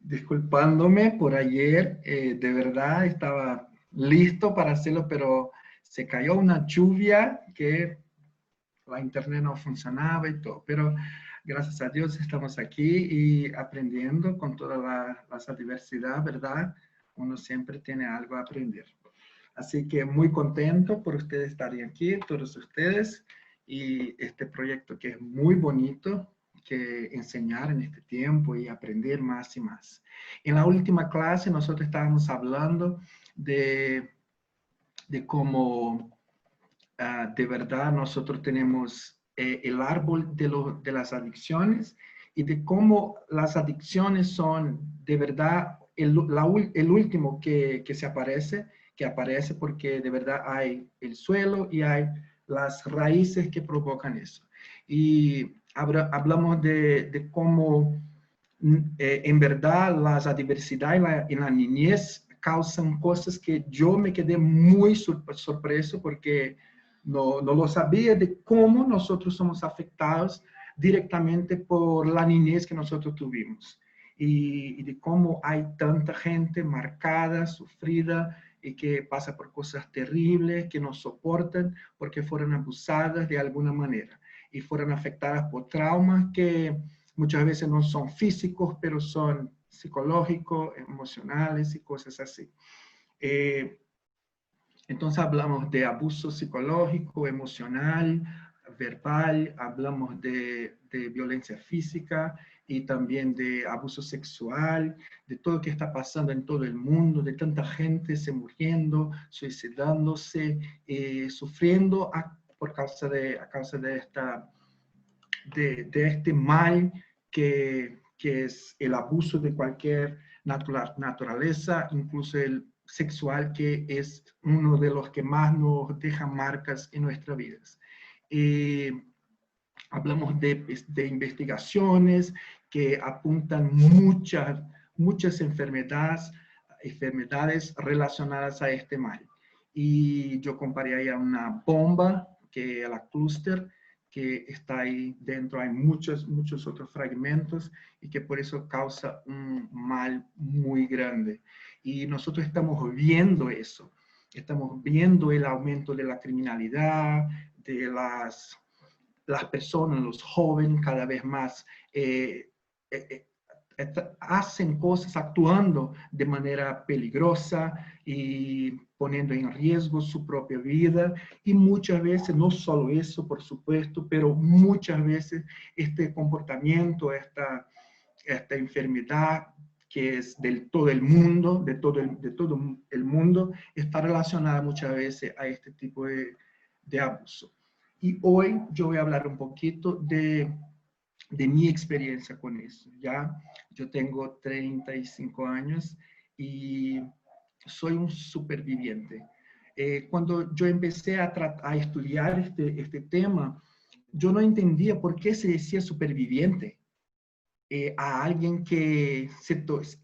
disculpándome por ayer, de verdad estaba listo para hacerlo, pero se cayó una lluvia que la internet no funcionaba y todo, pero gracias a Dios estamos aquí y aprendiendo con toda la diversidad, ¿verdad? Uno siempre tiene algo a aprender. Así que muy contento por ustedes estar aquí, todos ustedes, y este proyecto que es muy bonito, que enseñar en este tiempo y aprender más y más. En la última clase nosotros estábamos hablando de cómo de verdad nosotros tenemos el árbol de las adicciones y de cómo las adicciones son de verdad el último que aparece porque de verdad hay el suelo y hay las raíces que provocan eso. Y hablamos de cómo en verdad las adversidades en la niñez causan cosas que yo me quedé muy sorpreso porque no lo sabía de cómo nosotros somos afectados directamente por la niñez que nosotros tuvimos y de cómo hay tanta gente marcada, sufrida y que pasa por cosas terribles, que no soportan porque fueron abusadas de alguna manera y fueron afectadas por traumas que muchas veces no son físicos, pero son psicológicos, emocionales y cosas así. Entonces hablamos de abuso psicológico, emocional, verbal, hablamos de violencia física y también de abuso sexual, de todo lo que está pasando en todo el mundo, de tanta gente se muriendo, suicidándose, sufriendo a causa de este mal que es el abuso de cualquier naturaleza, incluso el sexual, que es uno de los que más nos deja marcas en nuestras vidas. Hablamos de investigaciones que apuntan muchas enfermedades relacionadas a este mal. Y yo comparé ahí a una bomba, que a la clúster, que está ahí dentro, hay muchos otros fragmentos y que por eso causa un mal muy grande. Y nosotros estamos viendo eso, estamos viendo el aumento de la criminalidad, de las personas, los jóvenes cada vez más hacen cosas, actuando de manera peligrosa y poniendo en riesgo su propia vida. Y muchas veces, no solo eso, por supuesto, pero muchas veces este comportamiento, esta enfermedad que es de todo el mundo, de todo el mundo, está relacionada muchas veces a este tipo de abuso. Y hoy yo voy a hablar un poquito de mi experiencia con eso. Ya yo tengo 35 años y soy un superviviente. Cuando yo empecé a estudiar este tema, yo no entendía por qué se decía superviviente a alguien que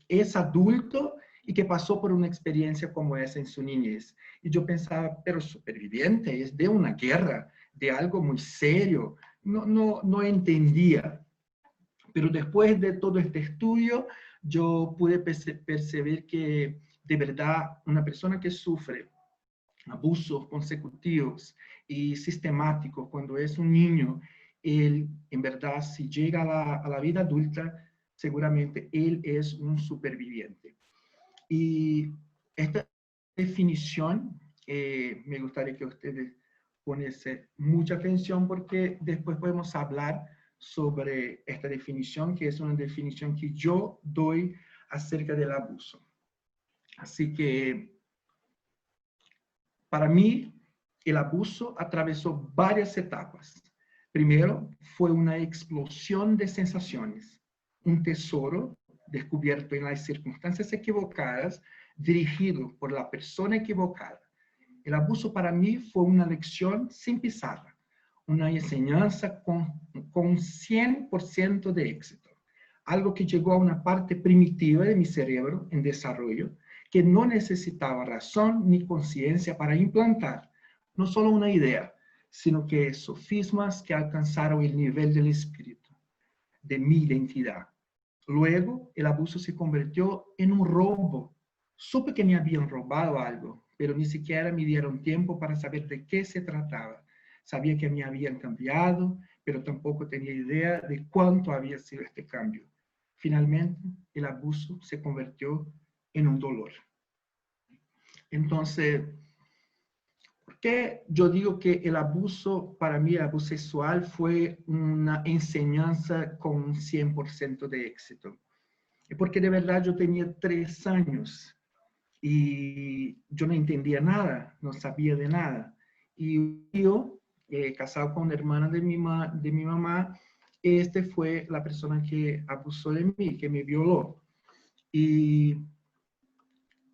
es adulto y que pasó por una experiencia como esa en su niñez. Y yo pensaba, pero superviviente es de una guerra, de algo muy serio. No entendía. Pero después de todo este estudio, yo pude percibir que de verdad una persona que sufre abusos consecutivos y sistemáticos cuando es un niño, él en verdad si llega a la vida adulta, seguramente él es un superviviente. Y esta definición, me gustaría que ustedes pongan mucha atención porque después podemos hablar sobre esta definición, que es una definición que yo doy acerca del abuso. Así que, para mí, el abuso atravesó varias etapas. Primero, fue una explosión de sensaciones, un tesoro descubierto en las circunstancias equivocadas, dirigido por la persona equivocada. El abuso para mí fue una lección sin pizarra, una enseñanza con 100% de éxito. Algo que llegó a una parte primitiva de mi cerebro en desarrollo, que no necesitaba razón ni conciencia para implantar no solo una idea, sino que sofismas que alcanzaron el nivel del espíritu, de mi identidad. Luego, el abuso se convirtió en un robo. Supe que me habían robado algo, pero ni siquiera me dieron tiempo para saber de qué se trataba. Sabía que me habían cambiado, pero tampoco tenía idea de cuánto había sido este cambio. Finalmente, el abuso se convirtió en un dolor. Entonces, ¿por qué yo digo que el abuso, para mí, el abuso sexual fue una enseñanza con 100% de éxito? Es porque de verdad yo tenía 3 años y yo no entendía nada, no sabía de nada. Y yo, casado con la hermana de mi mamá, este fue la persona que abusó de mí, que me violó. Y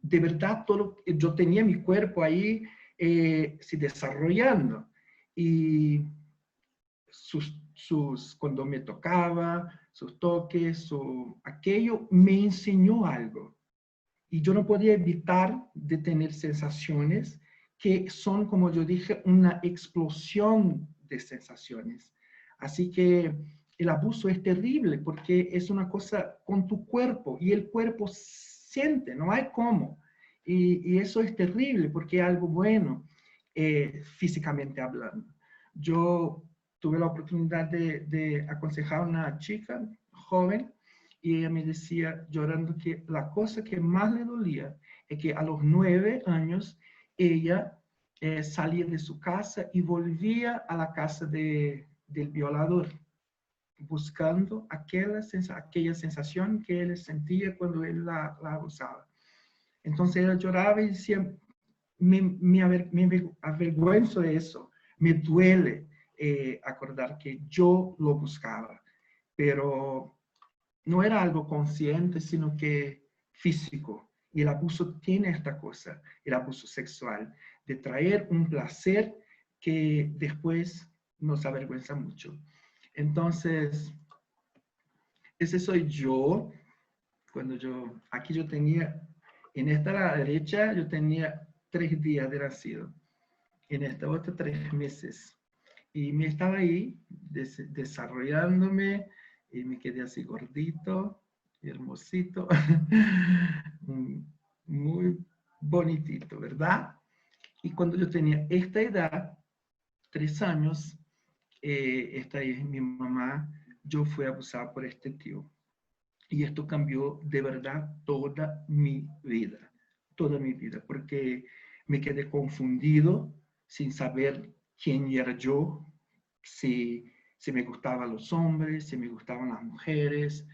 de verdad, yo tenía mi cuerpo ahí se desarrollando. Y cuando me tocaba, sus toques, aquello me enseñó algo. Y yo no podía evitar de tener sensaciones que son, como yo dije, una explosión de sensaciones. Así que el abuso es terrible porque es una cosa con tu cuerpo y el cuerpo siente, no hay cómo. Y eso es terrible porque es algo bueno físicamente hablando. Yo tuve la oportunidad de aconsejar a una chica joven y ella me decía llorando que la cosa que más le dolía es que a los 9 años ella salía de su casa y volvía a la casa del violador, buscando aquella sensación que él sentía cuando él la abusaba. Entonces ella lloraba y decía, me avergüenzo de eso, me duele acordar que yo lo buscaba, pero no era algo consciente, sino que físico. Y el abuso tiene esta cosa, el abuso sexual, de traer un placer que después nos avergüenza mucho. Entonces, ese soy yo. Aquí yo tenía, en esta a la derecha, yo tenía 3 días de nacido. En esta otra 3 meses. Y me estaba ahí desarrollándome y me quedé así gordito, hermosito, muy bonitito, ¿verdad? Y cuando yo tenía esta edad, 3 años, esta es mi mamá, yo fui abusada por este tío. Y esto cambió de verdad toda mi vida, porque me quedé confundido sin saber quién era yo, si me gustaban los hombres, si me gustaban las mujeres,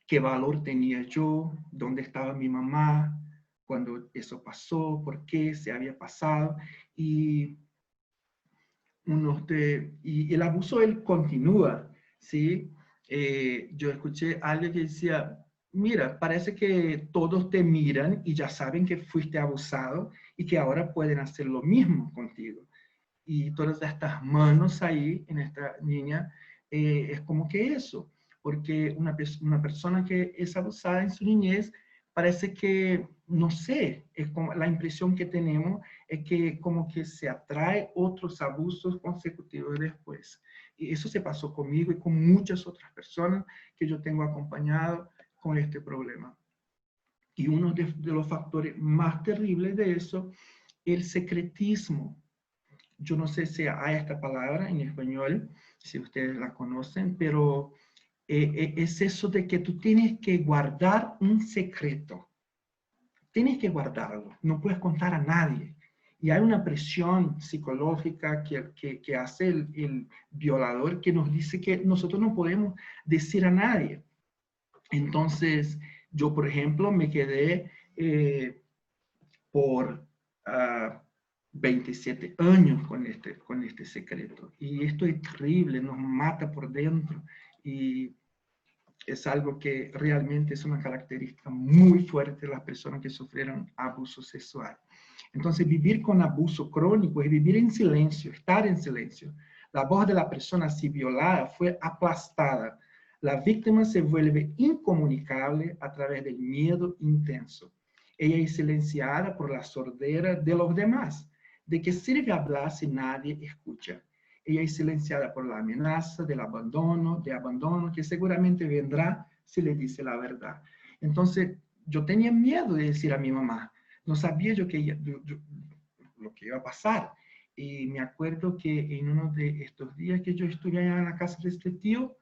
qué valor tenía yo, dónde estaba mi mamá cuando eso pasó, por qué se había pasado. Y, y el abuso, él continúa, ¿sí? Yo escuché a alguien que decía, mira, parece que todos te miran y ya saben que fuiste abusado y que ahora pueden hacer lo mismo contigo. Y todas estas manos ahí en esta niña, es como que eso, porque una persona que es abusada en su niñez, parece que, no sé, es como la impresión que tenemos es que como que se atrae otros abusos consecutivos después. Y eso se pasó conmigo y con muchas otras personas que yo tengo acompañado con este problema. Y uno de los factores más terribles de eso, el secretismo. Yo no sé si hay esta palabra en español, si ustedes la conocen, pero es eso de que tú tienes que guardar un secreto. Tienes que guardarlo, no puedes contar a nadie. Y hay una presión psicológica que hace el violador que nos dice que nosotros no podemos decir a nadie. Entonces, yo, por ejemplo, me quedé por 27 años con este secreto. Y esto es terrible, nos mata por dentro. Y es algo que realmente es una característica muy fuerte de las personas que sufrieron abuso sexual. Entonces, vivir con abuso crónico es vivir en silencio, estar en silencio. La voz de la persona así violada fue aplastada. La víctima se vuelve incomunicable a través del miedo intenso. Ella es silenciada por la sordera de los demás. ¿De qué sirve hablar si nadie escucha? Ella es silenciada por la amenaza del abandono, que seguramente vendrá si le dice la verdad. Entonces, yo tenía miedo de decir a mi mamá. No sabía yo lo que iba a pasar. Y me acuerdo que en uno de estos días que yo estuve allá en la casa de este tío,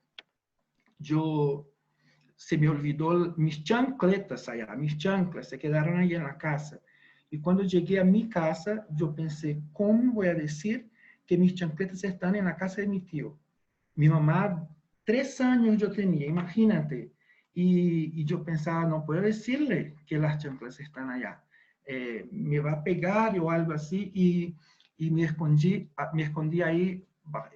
se me olvidó mis chancletas allá, mis chanclas se quedaron ahí en la casa. Y cuando llegué a mi casa, yo pensé, ¿cómo voy a decir que mis chancletas están en la casa de mi tío? Mi mamá, 3 años yo tenía, imagínate. Y yo pensaba, no puedo decirle que las chanclas están allá. Me va a pegar o algo así. Y me escondí ahí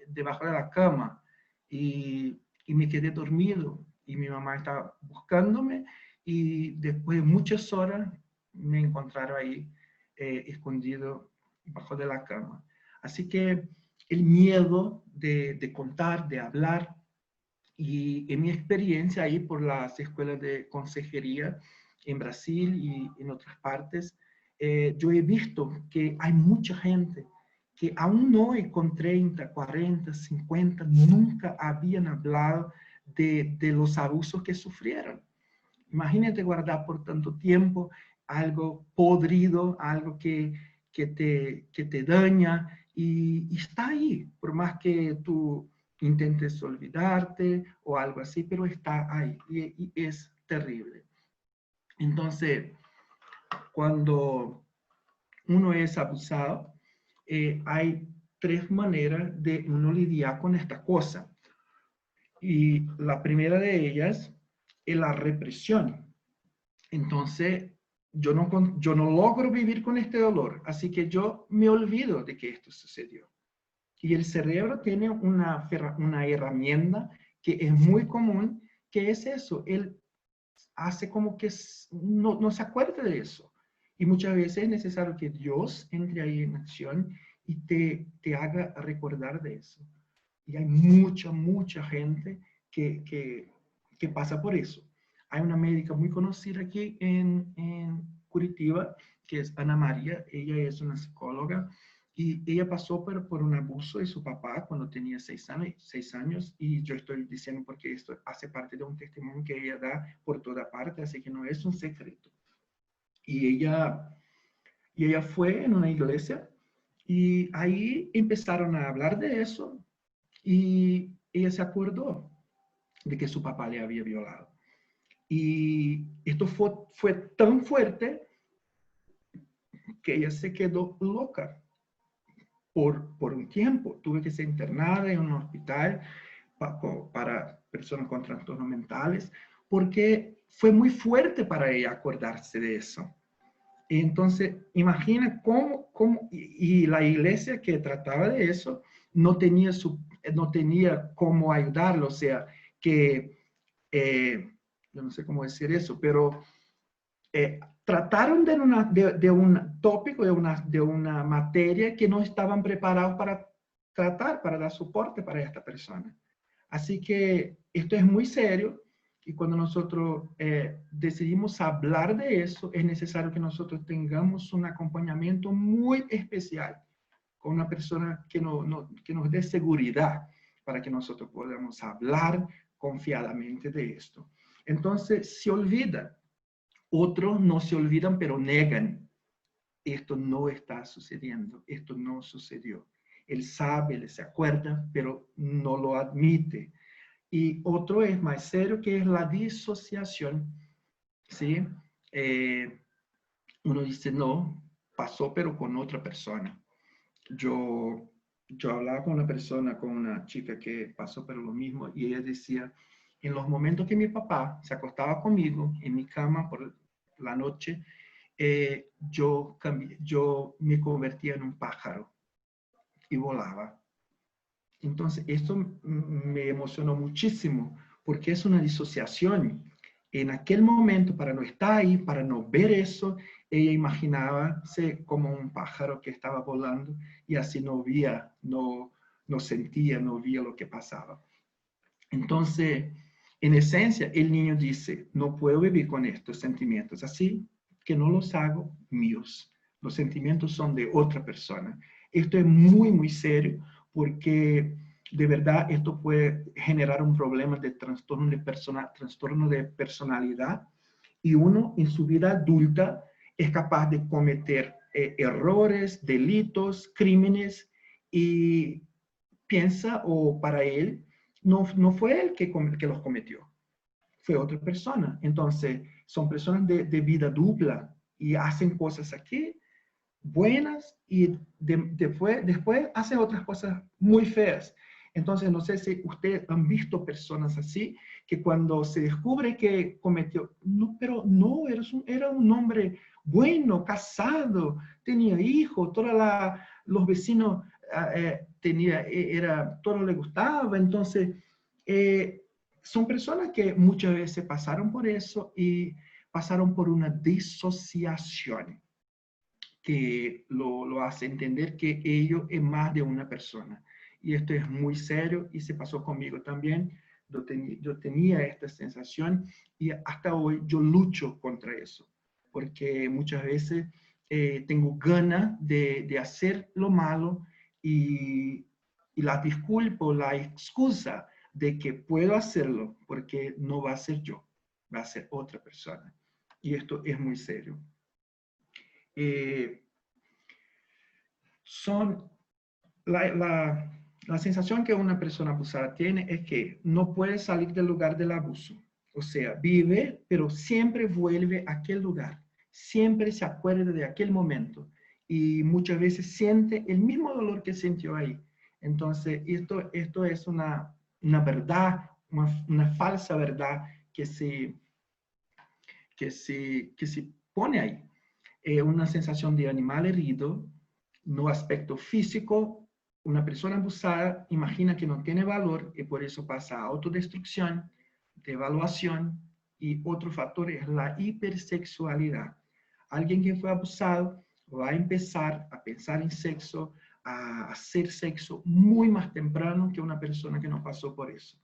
debajo de la cama. Y me quedé dormido. Y mi mamá estaba buscándome. Y después de muchas horas me encontraron ahí escondido debajo de la cama. Así que el miedo de contar, de hablar, y en mi experiencia ahí por las escuelas de consejería en Brasil y en otras partes, yo he visto que hay mucha gente que aún hoy con 30, 40, 50, nunca habían hablado de los abusos que sufrieron. Imagínate guardar por tanto tiempo algo podrido, algo que te daña y está ahí, por más que tú intentes olvidarte o algo así, pero está ahí y es terrible. Entonces, cuando uno es abusado, hay 3 maneras de uno lidiar con esta cosa. Y la primera de ellas es la represión. Entonces, yo no logro vivir con este dolor, así que yo me olvido de que esto sucedió. Y el cerebro tiene una herramienta que es muy común, que es eso, él hace como que no se acuerde de eso. Y muchas veces es necesario que Dios entre ahí en acción y te haga recordar de eso. Y hay mucha gente que pasa por eso. Hay una médica muy conocida aquí en Curitiba, que es Ana María. Ella es una psicóloga y ella pasó por un abuso de su papá cuando tenía 6 años, y yo estoy diciendo porque esto hace parte de un testimonio que ella da por toda parte, así que no es un secreto. Y ella fue en una iglesia y ahí empezaron a hablar de eso y ella se acordó de que su papá le había violado. Y esto fue tan fuerte que ella se quedó loca por un tiempo. Tuve que ser internada en un hospital para personas con trastornos mentales, porque fue muy fuerte para ella acordarse de eso. Entonces, imagina y la iglesia que trataba de eso no tenía cómo ayudarlo, o sea, que, yo no sé cómo decir eso, pero trataron de un tópico, de una materia que no estaban preparados para tratar, para dar soporte para esta persona. Así que esto es muy serio y cuando nosotros decidimos hablar de eso, es necesario que nosotros tengamos un acompañamiento muy especial con una persona que nos dé seguridad para que nosotros podamos hablar confiadamente de esto. Entonces, se olvida. Otros no se olvidan, pero negan. Esto no está sucediendo, esto no sucedió. Él sabe, él se acuerda, pero no lo admite. Y otro es más serio, que es la disociación. ¿Sí? Uno dice, no, pasó, pero con otra persona. Yo hablaba con una persona, con una chica que pasó por lo mismo, y ella decía, en los momentos que mi papá se acostaba conmigo en mi cama por la noche, yo me convertía en un pájaro y volaba. Entonces, esto me emocionó muchísimo, porque es una disociación. En aquel momento, para no estar ahí, para no ver eso, ella imaginábase como un pájaro que estaba volando y así no sentía, no veía lo que pasaba. Entonces, en esencia, el niño dice, no puedo vivir con estos sentimientos, así que no los hago míos. Los sentimientos son de otra persona. Esto es muy serio porque de verdad esto puede generar un problema de trastorno de personalidad, y uno en su vida adulta es capaz de cometer errores, delitos, crímenes, y piensa, o para él, no fue él que los cometió, fue otra persona. Entonces, son personas de vida dupla y hacen cosas aquí buenas y después hacen otras cosas muy feas. Entonces, no sé si ustedes han visto personas así, que cuando se descubre que cometió, no, pero no, era un hombre bueno, casado, tenía hijos, los vecinos todo le gustaba. Entonces, son personas que muchas veces pasaron por eso y pasaron por una disociación que lo hace entender que ello es más de una persona. Y esto es muy serio y se pasó conmigo también. Yo tenía esta sensación y hasta hoy yo lucho contra eso, porque muchas veces tengo ganas de hacer lo malo, y la disculpa, la excusa de que puedo hacerlo, porque no va a ser yo, va a ser otra persona. Y esto es muy serio. Eh, son la sensación que una persona abusada tiene es que no puede salir del lugar del abuso. O sea, vive, pero siempre vuelve a aquel lugar. Siempre se acuerda de aquel momento. Y muchas veces siente el mismo dolor que sintió ahí. Entonces, esto es una verdad, una falsa verdad que se pone ahí. Una sensación de animal herido, no aspecto físico. Una persona abusada imagina que no tiene valor y por eso pasa a autodestrucción, devaluación, y otro factor es la hipersexualidad. Alguien que fue abusado va a empezar a pensar en sexo, a hacer sexo muy más temprano que una persona que no pasó por eso.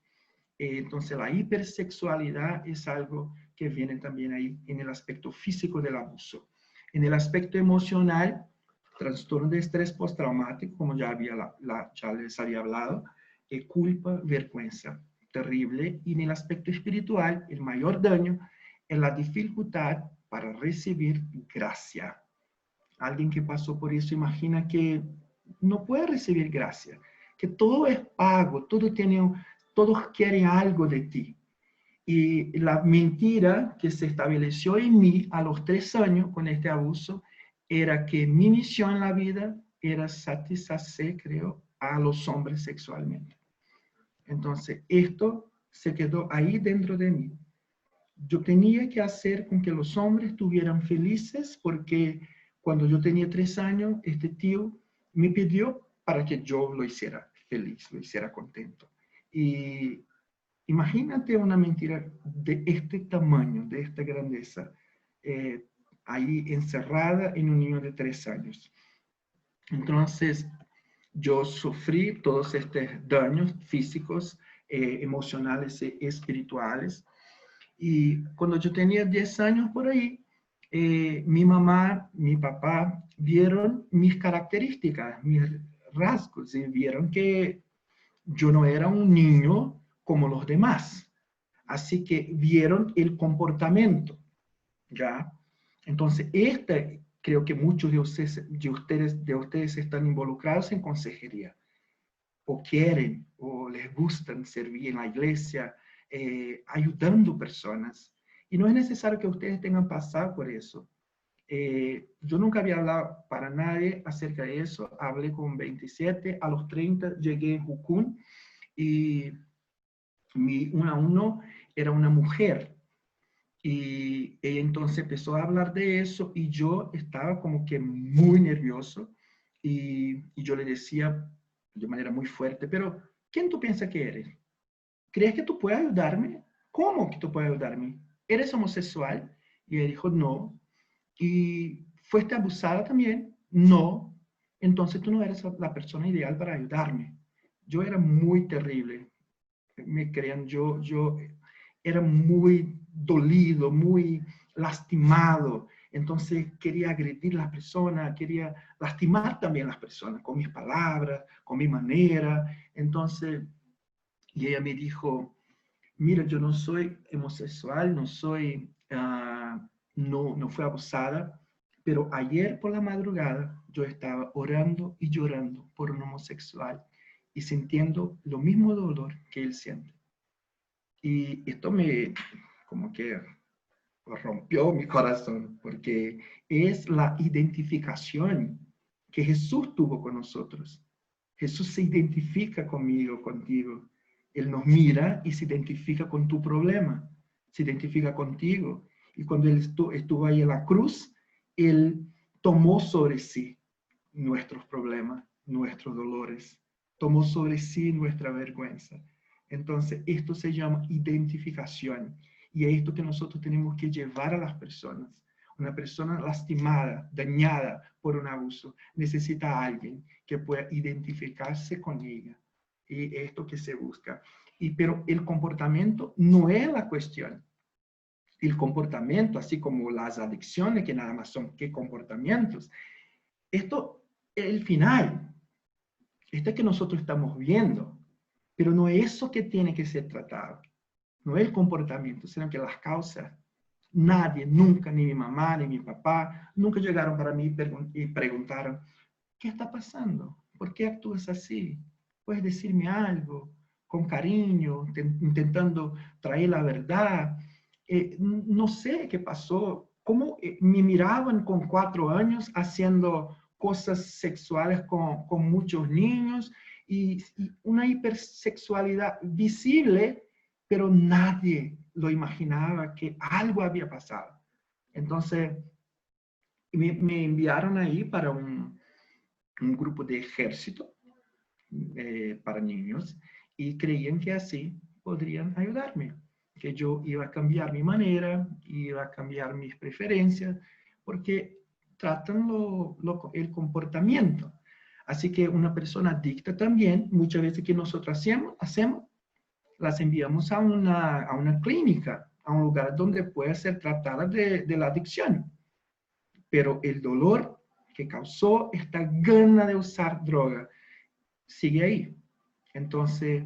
Entonces, la hipersexualidad es algo que viene también ahí en el aspecto físico del abuso. En el aspecto emocional, trastorno de estrés postraumático, como ya les había hablado, culpa, vergüenza, terrible. Y en el aspecto espiritual, el mayor daño es la dificultad para recibir gracia. Alguien que pasó por eso imagina que no puede recibir gracia, que todo es pago, todos quieren algo de ti. Y la mentira que se estableció en mí a los 3 años con este abuso era que mi misión en la vida era satisfacer, creo, a los hombres sexualmente. Entonces, esto se quedó ahí dentro de mí. Yo tenía que hacer con que los hombres estuvieran felices, porque cuando yo tenía 3 años, este tío me pidió para que yo lo hiciera feliz, lo hiciera contento. Y imagínate una mentira de este tamaño, de esta grandeza, ahí encerrada en un niño de 3 años. Entonces, yo sufrí todos estos daños físicos, emocionales y espirituales. Y cuando yo tenía 10 años por ahí, mi mamá, mi papá vieron mis características, mis rasgos, y vieron que yo no era un niño como los demás. Así que vieron el comportamiento, ¿ya? Entonces, creo que muchos de ustedes están involucrados en consejería, o quieren, o les gustan servir en la iglesia, ayudando personas. Y no es necesario que ustedes tengan pasado por eso. Yo nunca había hablado para nadie acerca de eso. Hablé con 27, a los 30 llegué a Jucún, y mi 1 a 1 era una mujer. Y ella entonces empezó a hablar de eso y yo estaba como que muy nervioso, y yo le decía de manera muy fuerte, pero ¿quién tú piensas que eres? ¿Crees que tú puedes ayudarme? ¿Cómo que tú puedes ayudarme? ¿Eres homosexual? Y ella dijo, no. ¿Y fuiste abusada también? No. Entonces tú no eres la persona ideal para ayudarme. Yo era muy terrible. Me crean, yo era muy dolido, muy lastimado. Entonces quería agredir a las personas, quería lastimar también a las personas con mis palabras, con mi manera. Entonces, y ella me dijo, mira, yo no soy homosexual, no soy, no fui abusada, pero ayer por la madrugada yo estaba orando y llorando por un homosexual y sintiendo lo mismo dolor que él siente. Y esto me, como que rompió mi corazón, porque es la identificación que Jesús tuvo con nosotros. Jesús se identifica conmigo, contigo. Él nos mira y se identifica con tu problema, se identifica contigo. Y cuando Él estuvo ahí en la cruz, Él tomó sobre sí nuestros problemas, nuestros dolores, tomó sobre sí nuestra vergüenza. Entonces, esto se llama identificación. Y es esto que nosotros tenemos que llevar a las personas. Una persona lastimada, dañada por un abuso, necesita a alguien que pueda identificarse con ella. Y esto que se busca. Pero el comportamiento no es la cuestión. El comportamiento, así como las adicciones, que nada más son qué comportamientos. Esto es el final. Esto es que nosotros estamos viendo. Pero no es eso que tiene que ser tratado. No es el comportamiento, sino que las causas. Nadie, nunca, ni mi mamá, ni mi papá, nunca llegaron para mí y preguntaron, ¿qué está pasando? ¿Por qué actúas así? ¿Puedes decirme algo? Con cariño, intentando traer la verdad. No sé qué pasó. ¿Cómo me miraban con 4 años haciendo cosas sexuales con muchos niños y una hipersexualidad visible, pero nadie lo imaginaba que algo había pasado? Entonces, me enviaron ahí para un grupo de ejército para niños y creían que así podrían ayudarme, que yo iba a cambiar mi manera, iba a cambiar mis preferencias, porque tratan el comportamiento. Así que una persona adicta también, muchas veces que nosotros hacemos las enviamos a una clínica, a un lugar donde puede ser tratada de la adicción. Pero el dolor que causó esta gana de usar droga sigue ahí. Entonces,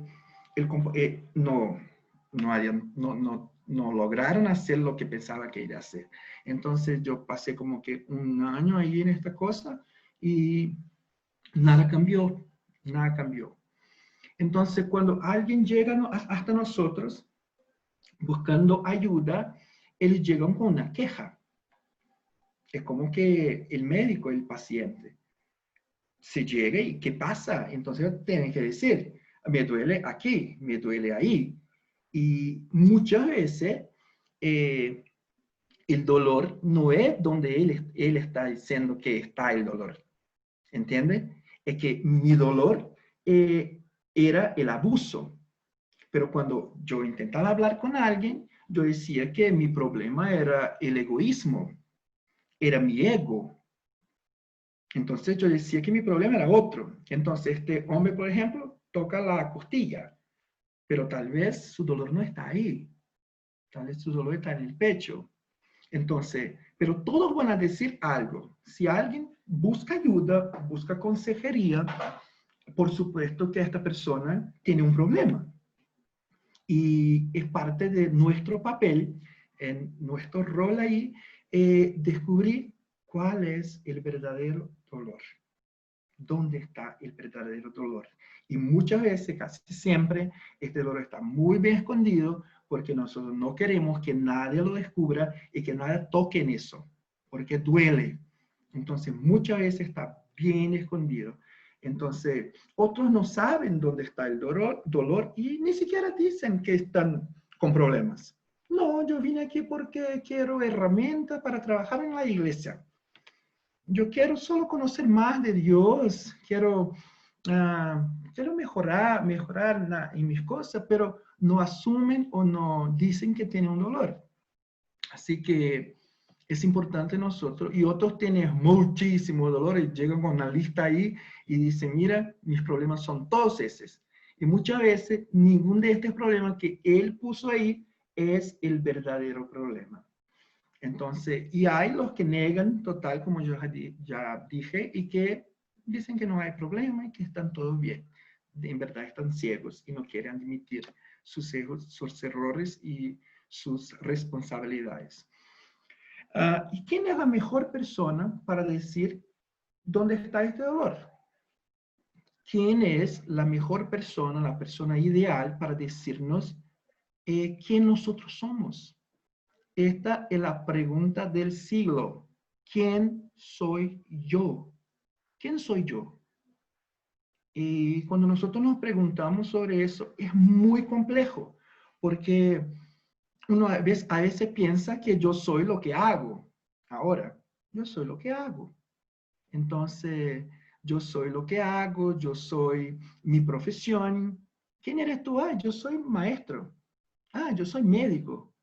no lograron hacer lo que pensaba que iba a hacer. Entonces, yo pasé como que un año ahí en esta cosa y nada cambió, nada cambió. Entonces, cuando alguien llega hasta nosotros buscando ayuda, ellos llegan con una queja. Es como que el médico, el paciente, se llega y ¿qué pasa? Entonces tienen que decir, me duele aquí, me duele ahí. Y muchas veces el dolor no es donde él está diciendo que está el dolor. ¿Entiende? Es que mi dolor era el abuso. Pero cuando yo intentaba hablar con alguien, yo decía que mi problema era el egoísmo, era mi ego. Entonces yo decía que mi problema era otro. Entonces este hombre, por ejemplo, toca la costilla, pero tal vez su dolor no está ahí. Tal vez su dolor está en el pecho. Entonces, pero todos van a decir algo. Si alguien busca ayuda, busca consejería, por supuesto que esta persona tiene un problema. Y es parte de nuestro papel, en nuestro rol ahí, descubrir cuál es el verdadero dolor. ¿Dónde está el verdadero dolor? Y muchas veces, casi siempre, este dolor está muy bien escondido porque nosotros no queremos que nadie lo descubra y que nadie toque en eso, porque duele. Entonces, muchas veces está bien escondido. Entonces, otros no saben dónde está el dolor y ni siquiera dicen que están con problemas. No, yo vine aquí porque quiero herramientas para trabajar en la iglesia. Yo quiero solo conocer más de Dios, quiero mejorar en mis cosas, pero no asumen o no dicen que tienen un dolor. Así que es importante nosotros, y otros tienen muchísimo dolor y llegan con una lista ahí y dicen, mira, mis problemas son todos esos. Y muchas veces ningún de estos problemas que él puso ahí es el verdadero problema. Entonces, y hay los que negan total, como yo ya dije, y que dicen que no hay problema y que están todos bien. en verdad están ciegos y no quieren admitir sus errores y sus responsabilidades. ¿Y quién es la mejor persona para decir dónde está este dolor? ¿Quién es la mejor persona, la persona ideal para decirnos quién nosotros somos? Esta es la pregunta del siglo. ¿Quién soy yo? ¿Quién soy yo? Y cuando nosotros nos preguntamos sobre eso, es muy complejo, porque uno a veces piensa que yo soy lo que hago. Ahora, yo soy lo que hago. Entonces, yo soy lo que hago, yo soy mi profesión. ¿Quién eres tú? Ah, yo soy maestro. Ah, yo soy médico.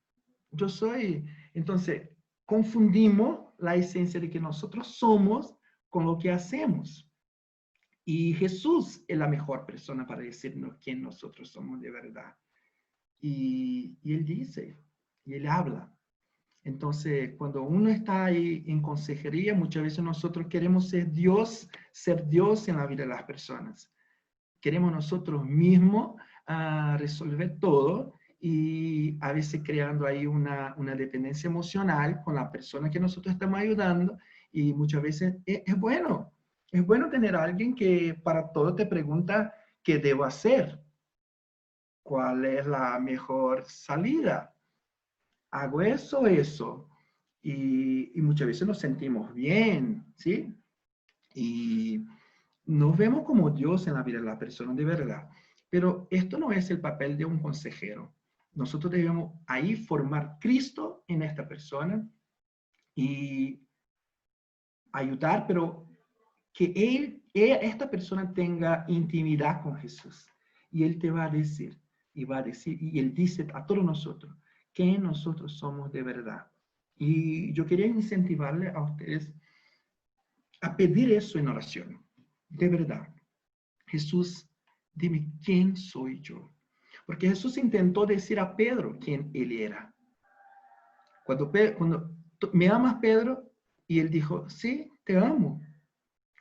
Yo soy... Entonces, confundimos la esencia de que nosotros somos con lo que hacemos. Y Jesús es la mejor persona para decirnos quién nosotros somos de verdad. Y Él dice, y Él habla. Entonces, cuando uno está ahí en consejería, muchas veces nosotros queremos ser Dios en la vida de las personas. Queremos nosotros mismos resolver todo y a veces creando ahí una dependencia emocional con la persona que nosotros estamos ayudando y muchas veces es bueno. Es bueno tener a alguien que para todo te pregunta qué debo hacer, cuál es la mejor salida. Hago eso. Y muchas veces nos sentimos bien, ¿sí? Y nos vemos como Dios en la vida de la persona de verdad. Pero esto no es el papel de un consejero. Nosotros debemos ahí formar Cristo en esta persona y ayudar, pero que esta persona tenga intimidad con Jesús. Y Él te va a decir, y Él dice a todos nosotros, que nosotros somos de verdad. Y yo quería incentivarle a ustedes a pedir eso en oración, de verdad. Jesús, dime quién soy yo. Porque Jesús intentó decir a Pedro quién él era. Cuando me amas, Pedro, y él dijo, sí, te amo.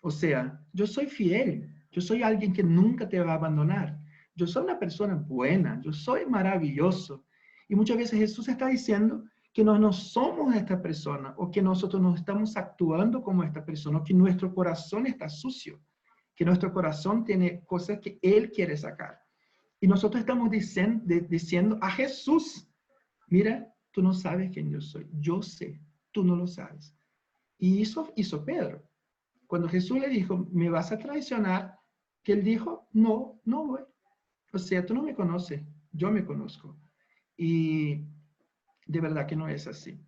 O sea, yo soy fiel, yo soy alguien que nunca te va a abandonar. Yo soy una persona buena, yo soy maravilloso. Y muchas veces Jesús está diciendo que no somos esta persona o que nosotros no estamos actuando como esta persona o que nuestro corazón está sucio, que nuestro corazón tiene cosas que Él quiere sacar. Y nosotros estamos diciendo a Jesús, mira, tú no sabes quién yo soy, yo sé, tú no lo sabes. Y eso hizo Pedro. Cuando Jesús le dijo, ¿me vas a traicionar? Que él dijo, no, no voy. O sea, tú no me conoces, yo me conozco. Y de verdad que no es así.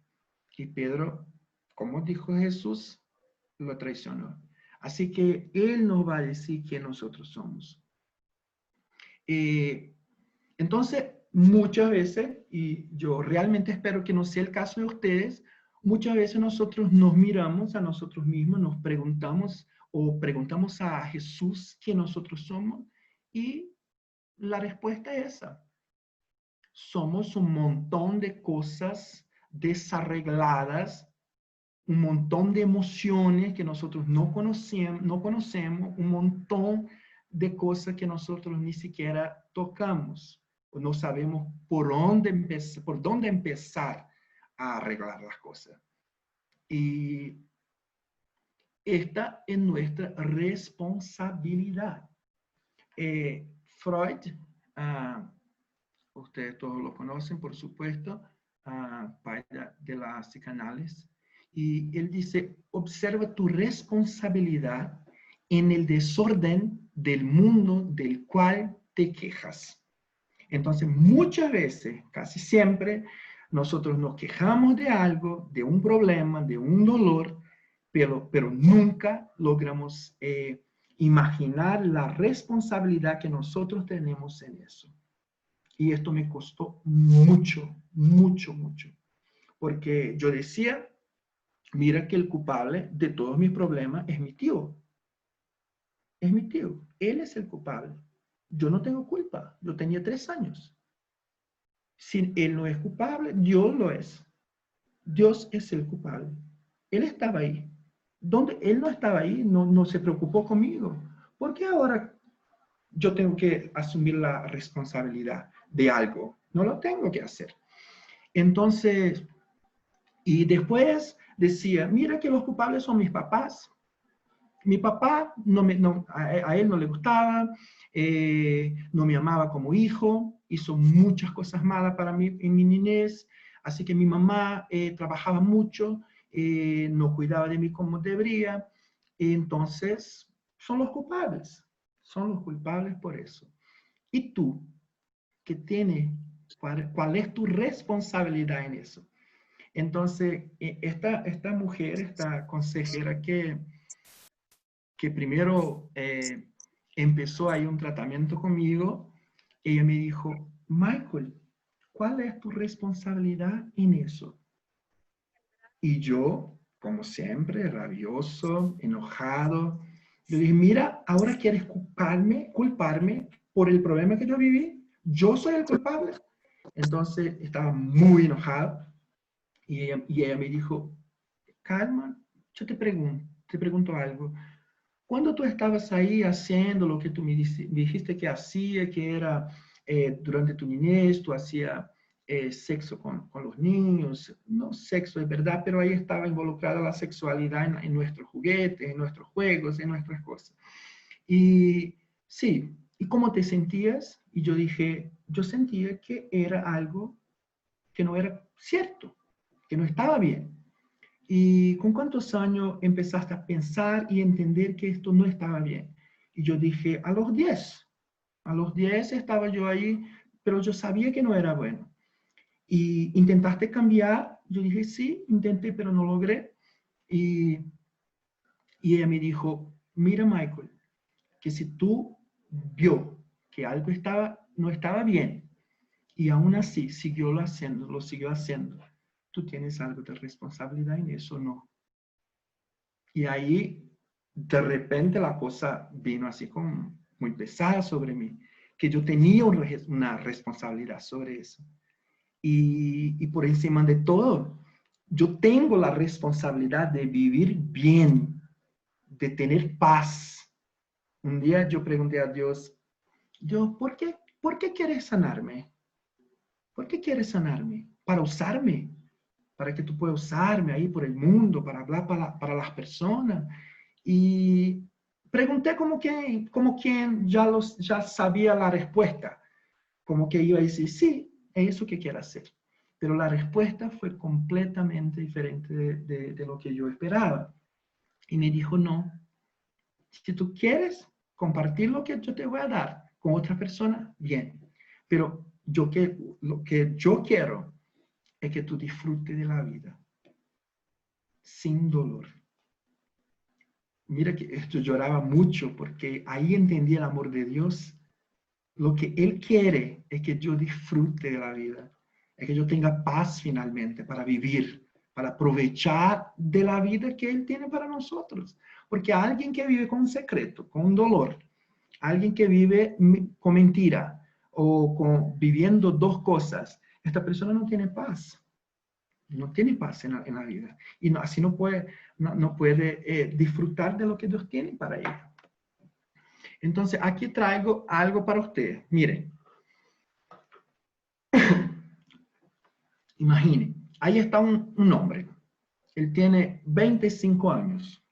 Y Pedro, como dijo Jesús, lo traicionó. Así que Él nos va a decir quién nosotros somos. Entonces, muchas veces, y yo realmente espero que no sea el caso de ustedes, muchas veces nosotros nos miramos a nosotros mismos, nos preguntamos o preguntamos a Jesús quién nosotros somos y la respuesta es esa. Somos un montón de cosas desarregladas, un montón de emociones que nosotros no conocemos, un montón de cosas que nosotros ni siquiera tocamos. No sabemos por dónde empezar a arreglar las cosas. Y esta es nuestra responsabilidad. Freud, ustedes todos lo conocen, por supuesto, padre de la psicanálisis, y él dice, observa tu responsabilidad en el desorden del mundo del cual te quejas. Entonces, muchas veces, casi siempre, nosotros nos quejamos de algo, de un problema, de un dolor, pero nunca logramos imaginar la responsabilidad que nosotros tenemos en eso. Y esto me costó mucho, mucho. Porque yo decía, mira que el culpable de todos mis problemas es mi tío. Es mi tío. Él es el culpable. Yo no tengo culpa. Yo tenía 3 años. Si él no es culpable, Dios lo es. Dios es el culpable. Él estaba ahí. Donde él no estaba ahí, no se preocupó conmigo. ¿Por qué ahora yo tengo que asumir la responsabilidad de algo. No lo tengo que hacer. Entonces, y después decía, mira que los culpables son mis papás. Mi papá, a él no le gustaba, no me amaba como hijo, hizo muchas cosas malas para mí en mi niñez, así que mi mamá trabajaba mucho, no cuidaba de mí como debería, entonces son los culpables por eso. ¿Y tú, qué tienes? ¿Cuál es tu responsabilidad en eso? Entonces, esta mujer, esta consejera que primero empezó ahí un tratamiento conmigo, ella me dijo, Michael, ¿cuál es tu responsabilidad en eso? Y yo, como siempre, rabioso, enojado, yo dije, mira, ahora quieres culparme por el problema que yo viví. Yo soy el culpable. Entonces estaba muy enojado y ella me dijo, calma, yo te pregunto algo. Cuando tú estabas ahí haciendo lo que tú me dijiste que hacía, que era durante tu niñez, tú hacías sexo con los niños, no sexo es verdad, pero ahí estaba involucrada la sexualidad en nuestros juguetes, en nuestros juegos, en nuestras cosas. Y sí, ¿y cómo te sentías? Y yo dije, yo sentía que era algo que no era cierto, que no estaba bien. ¿Y con cuántos años empezaste a pensar y entender que esto no estaba bien? Y yo dije, a los 10. A los 10 estaba yo ahí, pero yo sabía que no era bueno. ¿Y intentaste cambiar? Yo dije, sí, intenté, pero no logré. Y, y ella me dijo, mira, Michael, que si tú vio que algo no estaba bien y aún así lo siguió haciendo, tú tienes algo de responsabilidad en eso, ¿no? Y ahí, de repente, la cosa vino así como muy pesada sobre mí, que yo tenía una responsabilidad sobre eso. Y por encima de todo, yo tengo la responsabilidad de vivir bien, de tener paz. Un día yo pregunté a Dios, Dios, ¿por qué quieres sanarme? ¿Por qué quieres sanarme? ¿Para usarme? Para que tú puedas usarme ahí por el mundo, para hablar para las personas. Y pregunté como quien ya sabía la respuesta, como que iba a decir, sí, es eso que quiero hacer. Pero la respuesta fue completamente diferente de lo que yo esperaba. Y me dijo, no, si tú quieres compartir lo que yo te voy a dar con otra persona, bien. Pero lo que yo quiero es que tú disfrutes de la vida sin dolor. Mira que esto lloraba mucho porque ahí entendí el amor de Dios. Lo que Él quiere es que yo disfrute de la vida, es que yo tenga paz finalmente para vivir, para aprovechar de la vida que Él tiene para nosotros. Porque alguien que vive con un secreto, con un dolor, alguien que vive con mentira o viviendo dos cosas, esta persona no tiene paz. No tiene paz en la vida. Y así no puede disfrutar de lo que Dios tiene para ella. Entonces, aquí traigo algo para ustedes. Miren. Imaginen, ahí está un hombre. Él tiene 25 años.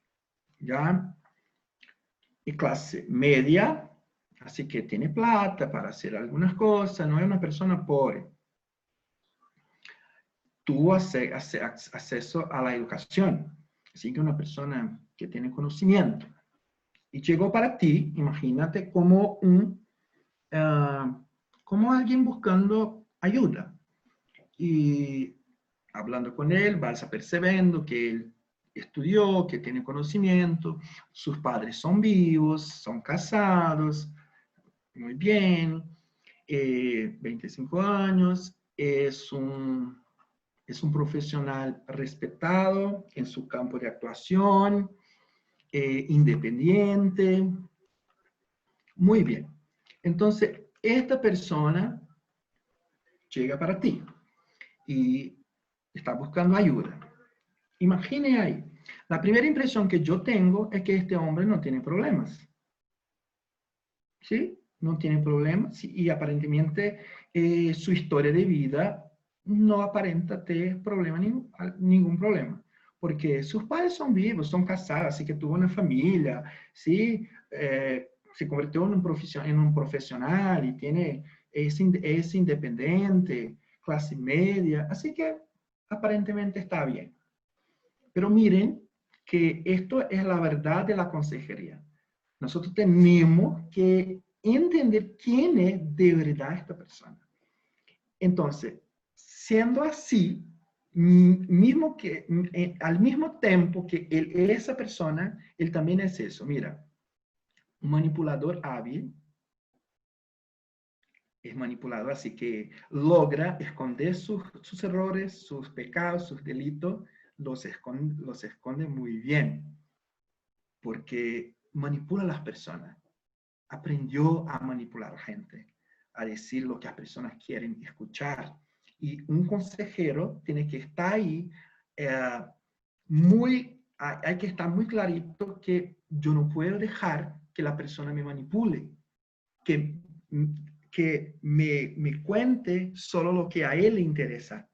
¿Ya? Y clase media. Así que tiene plata para hacer algunas cosas. No es una persona pobre. Tuvo acceso a la educación. Así que una persona que tiene conocimiento. Y llegó para ti, imagínate, como alguien buscando ayuda. Y hablando con él, vas percibiendo que él estudió, que tiene conocimiento, sus padres son vivos, son casados, muy bien, 25 años, es un profesional respetado en su campo de actuación, independiente, muy bien. Entonces, esta persona llega para ti y está buscando ayuda. Imagine ahí, la primera impresión que yo tengo es que este hombre no tiene problemas. ¿Sí? no tiene problema, sí, y aparentemente su historia de vida no aparenta tener problema, ningún problema, porque sus padres son vivos, son casados, así que tuvo una familia, ¿sí? Se convirtió en un profesional y es independiente, clase media, así que aparentemente está bien. Pero miren que esto es la verdad de la consejería. Nosotros tenemos que entender quién es de verdad esta persona. Entonces, siendo así, al mismo tiempo que él es esa persona, él también es eso. Mira, un manipulador hábil es manipulado, así que logra esconder sus errores, sus pecados, sus delitos, los esconde muy bien, porque manipula a las personas. Aprendió a manipular a gente, a decir lo que las personas quieren escuchar. Y un consejero tiene que estar ahí hay que estar muy clarito que yo no puedo dejar que la persona me manipule, que, que me cuente solo lo que a él le interesa,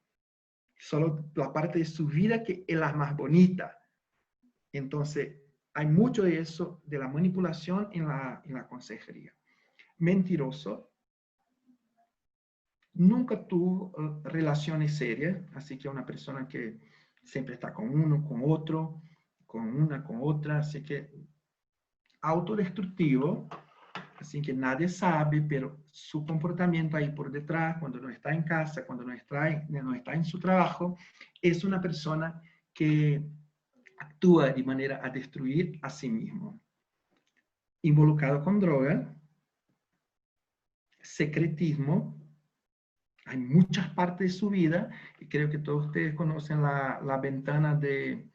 solo la parte de su vida que es la más bonita. Entonces, hay mucho de eso, de la manipulación en la consejería. Mentiroso, nunca tuvo relaciones serias, así que una persona que siempre está con uno, con otro, con una, con otra, así que autodestructivo, así que nadie sabe, pero su comportamiento ahí por detrás, cuando no está en casa, cuando no está en su trabajo, es una persona que actúa de manera a destruir a sí mismo. Involucrado con droga, secretismo, hay muchas partes de su vida, y creo que todos ustedes conocen la ventana de,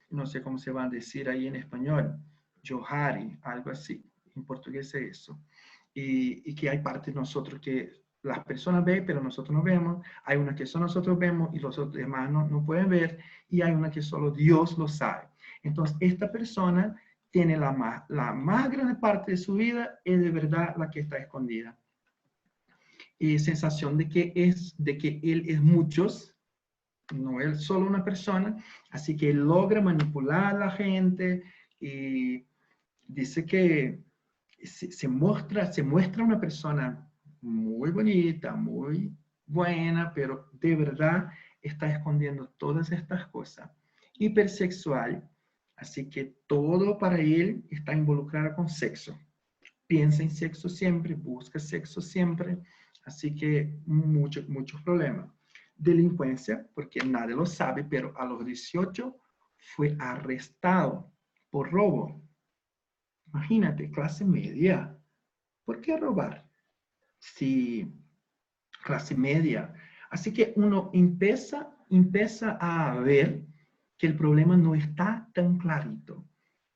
no sé cómo se va a decir ahí en español, Johari, algo así, en portugués es eso. Y que hay partes de nosotros que las personas ven, pero nosotros no vemos, hay una que solo nosotros vemos y los otros demás no pueden ver, y hay una que solo Dios lo sabe. Entonces, esta persona tiene la más grande parte de su vida, es de verdad la que está escondida. Sensación de que él es muchos, no es solo una persona, así que él logra manipular a la gente y dice que se muestra una persona muy bonita, muy buena, pero de verdad está escondiendo todas estas cosas. Hipersexual, así que todo para él está involucrado con sexo. Piensa en sexo siempre, busca sexo siempre, así que muchos problemas. Delincuencia, porque nadie lo sabe, pero a los 18 fue arrestado por robo. Imagínate, clase media. ¿Por qué robar? Si clase media. Así que uno empieza a ver que el problema no está tan clarito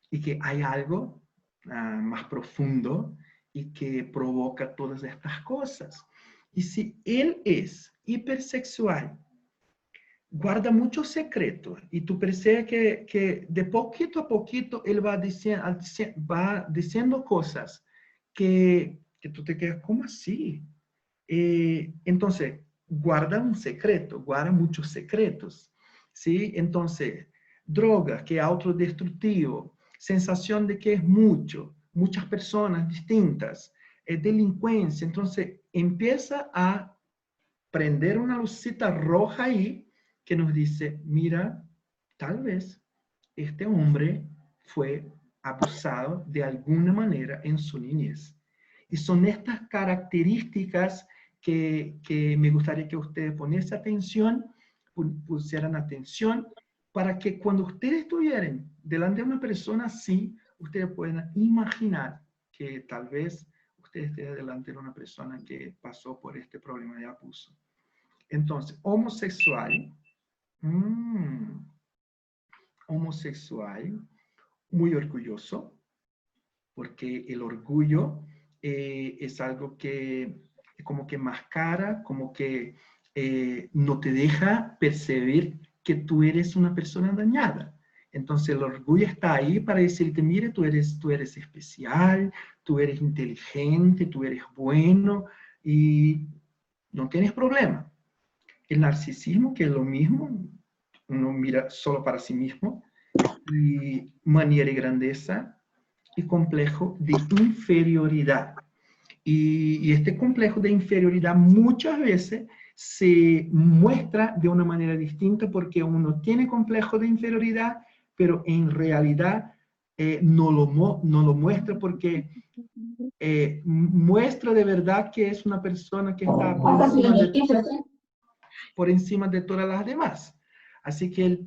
y que hay algo más profundo y que provoca todas estas cosas. Y si él es hipersexual, guarda muchos secretos y tú percibes que de poquito a poquito él va diciendo cosas que tú te quedas, ¿cómo así? Entonces, guarda un secreto, guarda muchos secretos, ¿sí? Entonces, droga, que es autodestructivo, sensación de que es muchas personas distintas, delincuencia, entonces empieza a prender una lucita roja ahí que nos dice, mira, tal vez este hombre fue abusado de alguna manera en su niñez. Y son estas características que me gustaría que ustedes pusieran atención para que cuando ustedes estuvieran delante de una persona así, ustedes puedan imaginar que tal vez ustedes estén delante de una persona que pasó por este problema de abuso. Entonces, homosexual, muy orgulloso, porque el orgullo es algo que como que mascara, como que no te deja percibir que tú eres una persona dañada. Entonces el orgullo está ahí para decirte, mire, tú eres especial, tú eres inteligente, tú eres bueno y no tienes problema. El narcisismo, que es lo mismo, uno mira solo para sí mismo, y manera y grandeza, y complejo de inferioridad. Y este complejo de inferioridad muchas veces se muestra de una manera distinta porque uno tiene complejo de inferioridad, pero en realidad no lo muestra porque muestra de verdad que es una persona que está por encima de todas las demás. Así que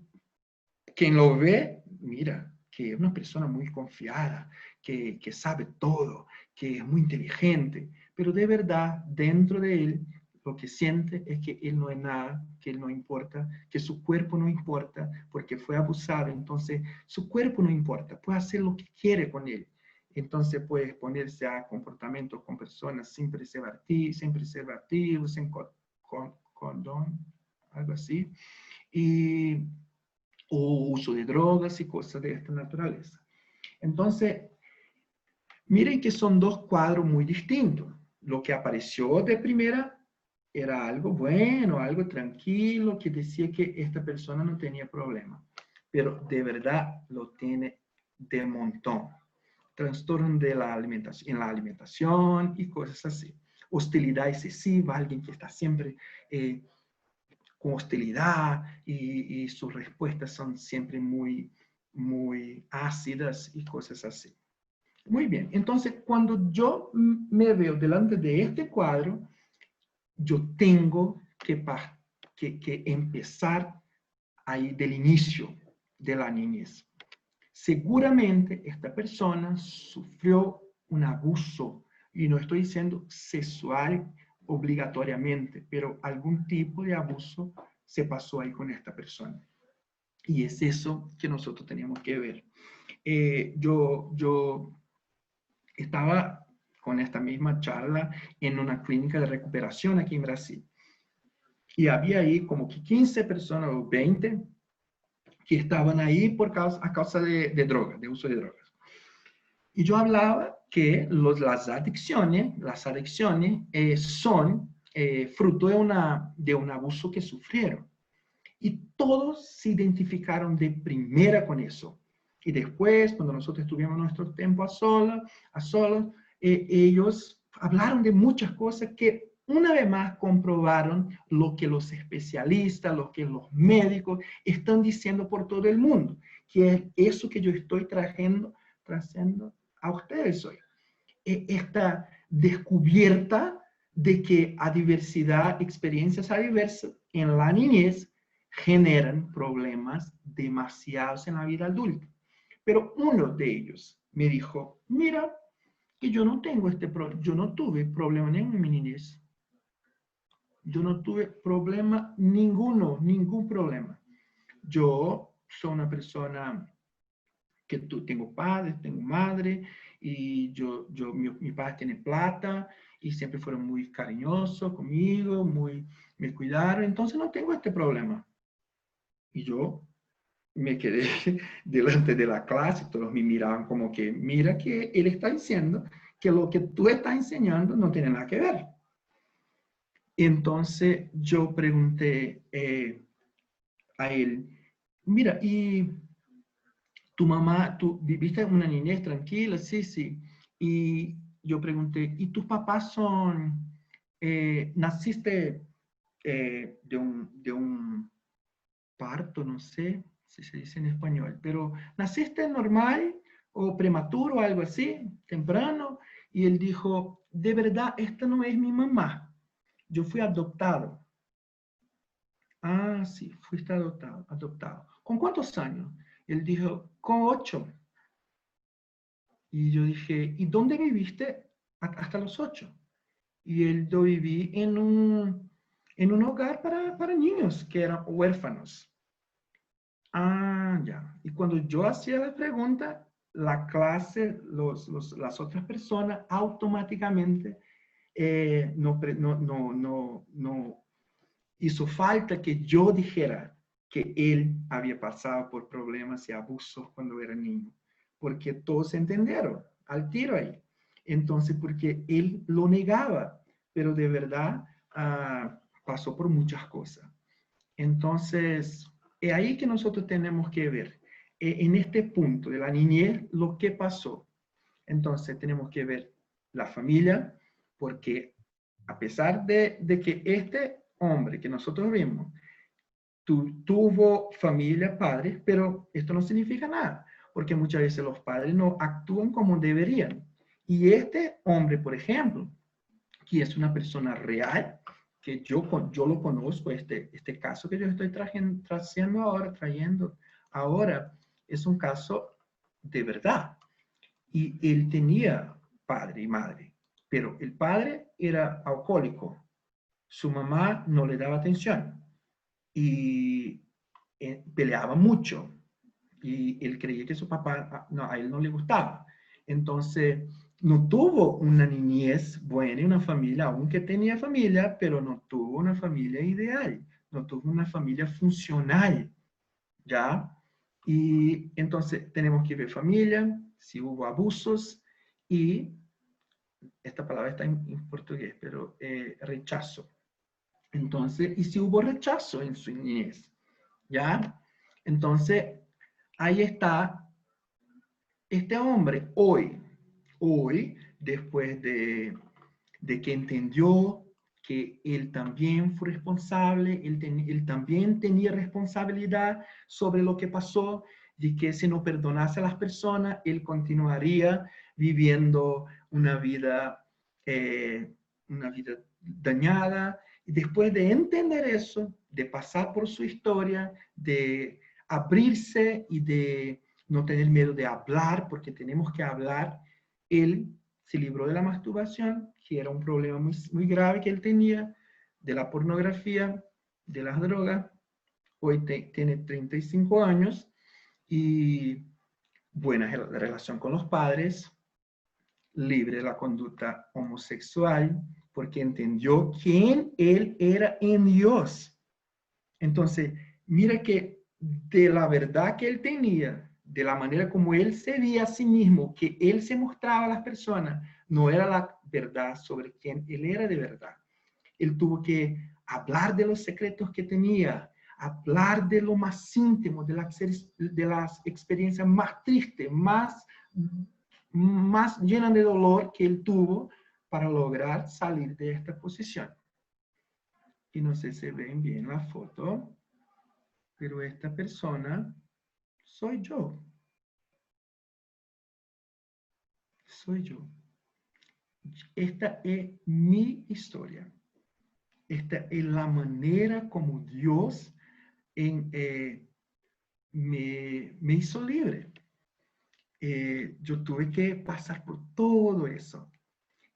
quien lo ve, mira, que es una persona muy confiada, que sabe todo, que es muy inteligente, pero de verdad, dentro de él, lo que siente es que él no es nada, que él no importa, que su cuerpo no importa, porque fue abusado, entonces su cuerpo no importa, puede hacer lo que quiere con él. Entonces puede exponerse a comportamientos con personas sin preservativo, sin condón, algo así, o uso de drogas y cosas de esta naturaleza. Entonces, miren que son dos cuadros muy distintos. Lo que apareció de primera era algo bueno, algo tranquilo, que decía que esta persona no tenía problema. Pero de verdad lo tiene de montón. Trastorno de la alimentación, en la alimentación y cosas así. Hostilidad excesiva, alguien que está siempre con hostilidad y sus respuestas son siempre muy ácidas y cosas así. Muy bien, entonces cuando yo me veo delante de este cuadro, yo tengo que empezar ahí del inicio de la niñez. Seguramente esta persona sufrió un abuso, y no estoy diciendo sexual obligatoriamente, pero algún tipo de abuso se pasó ahí con esta persona. Y es eso que nosotros teníamos que ver. Yo estaba con esta misma charla en una clínica de recuperación aquí en Brasil. Y había ahí como que 15 personas o 20 que estaban ahí a causa de drogas, de uso de drogas. Y yo hablaba que las adicciones son fruto de un abuso que sufrieron. Y todos se identificaron de primera con eso. Y después, cuando nosotros tuvimos nuestro tiempo a solos, ellos hablaron de muchas cosas que una vez más comprobaron lo que los especialistas, lo que los médicos están diciendo por todo el mundo, que es eso que yo estoy trayendo a ustedes hoy. Esta descubierta de que a diversidad, experiencias adversas en la niñez generan problemas demasiados en la vida adulta. Pero uno de ellos me dijo, mira, que yo no tengo yo no tuve problema en mi niñez. Yo no tuve problema ninguno, ningún problema. Yo soy una persona que tengo padres, tengo madre, y mi padre tiene plata, y siempre fueron muy cariñosos conmigo, me cuidaron, entonces no tengo este problema. Y yo me quedé delante de la clase, todos me miraban como que, mira que él está diciendo que lo que tú estás enseñando no tiene nada que ver. Entonces yo pregunté a él, mira, ¿y tu mamá, tú viviste una niñez tranquila? Sí, sí. Y yo pregunté, ¿y tus papás naciste de un parto, no sé si se dice en español, pero naciste normal o prematuro o algo así, temprano? Y él dijo, de verdad, esta no es mi mamá, yo fui adoptado. Ah, sí, fuiste adoptado. ¿Con cuántos años? Él dijo, con 8. Y yo dije, ¿y dónde viviste hasta los 8? Y yo viví en un hogar para niños que eran huérfanos. Ah, ya. Y cuando yo hacía la pregunta, la clase, las otras personas automáticamente no hizo falta que yo dijera que él había pasado por problemas y abusos cuando era niño, porque todos entendieron al tiro ahí. Entonces, porque él lo negaba, pero de verdad pasó por muchas cosas. Entonces, es ahí que nosotros tenemos que ver, en este punto de la niñez, lo que pasó. Entonces, tenemos que ver la familia, porque a pesar de que este hombre que nosotros vimos tuvo familia, padres, pero esto no significa nada, porque muchas veces los padres no actúan como deberían. Y este hombre, por ejemplo, que es una persona real, que yo lo conozco, este caso que yo estoy trayendo ahora, es un caso de verdad. Y él tenía padre y madre, pero el padre era alcohólico, su mamá no le daba atención y peleaba mucho y él creía que su papá, no, a él no le gustaba. Entonces, no tuvo una niñez buena y una familia, aunque tenía familia, pero no tuvo una familia ideal, no tuvo una familia funcional, ¿ya? Y entonces tenemos que ver familia, si hubo abusos y, esta palabra está en portugués, pero rechazo. Entonces, y si hubo rechazo en su niñez, ¿ya? Entonces, ahí está este hombre hoy, después de que entendió que él también fue responsable, él también tenía responsabilidad sobre lo que pasó, y que si no perdonase a las personas, él continuaría viviendo una vida dañada. Y después de entender eso, de pasar por su historia, de abrirse y de no tener miedo de hablar, porque tenemos que hablar, él se libró de la masturbación, que era un problema muy, muy grave que él tenía, de la pornografía, de las drogas. Hoy tiene 35 años y buena relación con los padres, libre de la conducta homosexual, porque entendió quién él era en Dios. Entonces, mira que de la verdad que él tenía, de la manera como él se veía a sí mismo, que él se mostraba a las personas, no era la verdad sobre quién él era de verdad. Él tuvo que hablar de los secretos que tenía, hablar de lo más íntimo, de las experiencias más tristes, más llenas de dolor que él tuvo para lograr salir de esta posición. Y no sé si ven bien la foto, pero esta persona soy yo. Soy yo. Esta es mi historia. Esta es la manera como Dios me hizo libre. Yo tuve que pasar por todo eso.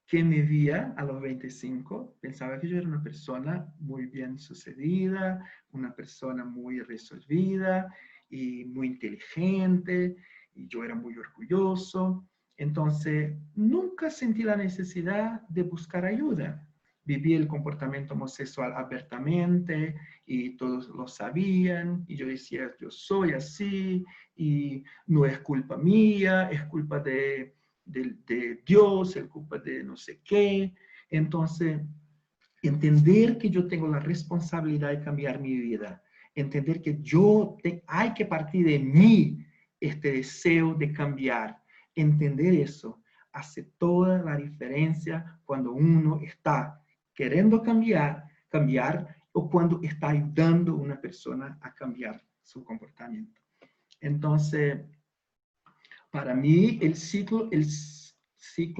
Que me veía a los 25, pensaba que yo era una persona muy bien sucedida, una persona muy resolvida y muy inteligente, y yo era muy orgulloso. Entonces, nunca sentí la necesidad de buscar ayuda. Viví el comportamiento homosexual abiertamente y todos lo sabían, y yo decía, yo soy así, y no es culpa mía, es culpa de Dios, es culpa de no sé qué. Entonces, entender que yo tengo la responsabilidad de cambiar mi vida, entender que hay que partir de mí este deseo de cambiar, entender eso hace toda la diferencia cuando uno está queriendo cambiar o cuando está ayudando a una persona a cambiar su comportamiento. Entonces, para mí, el ciclo,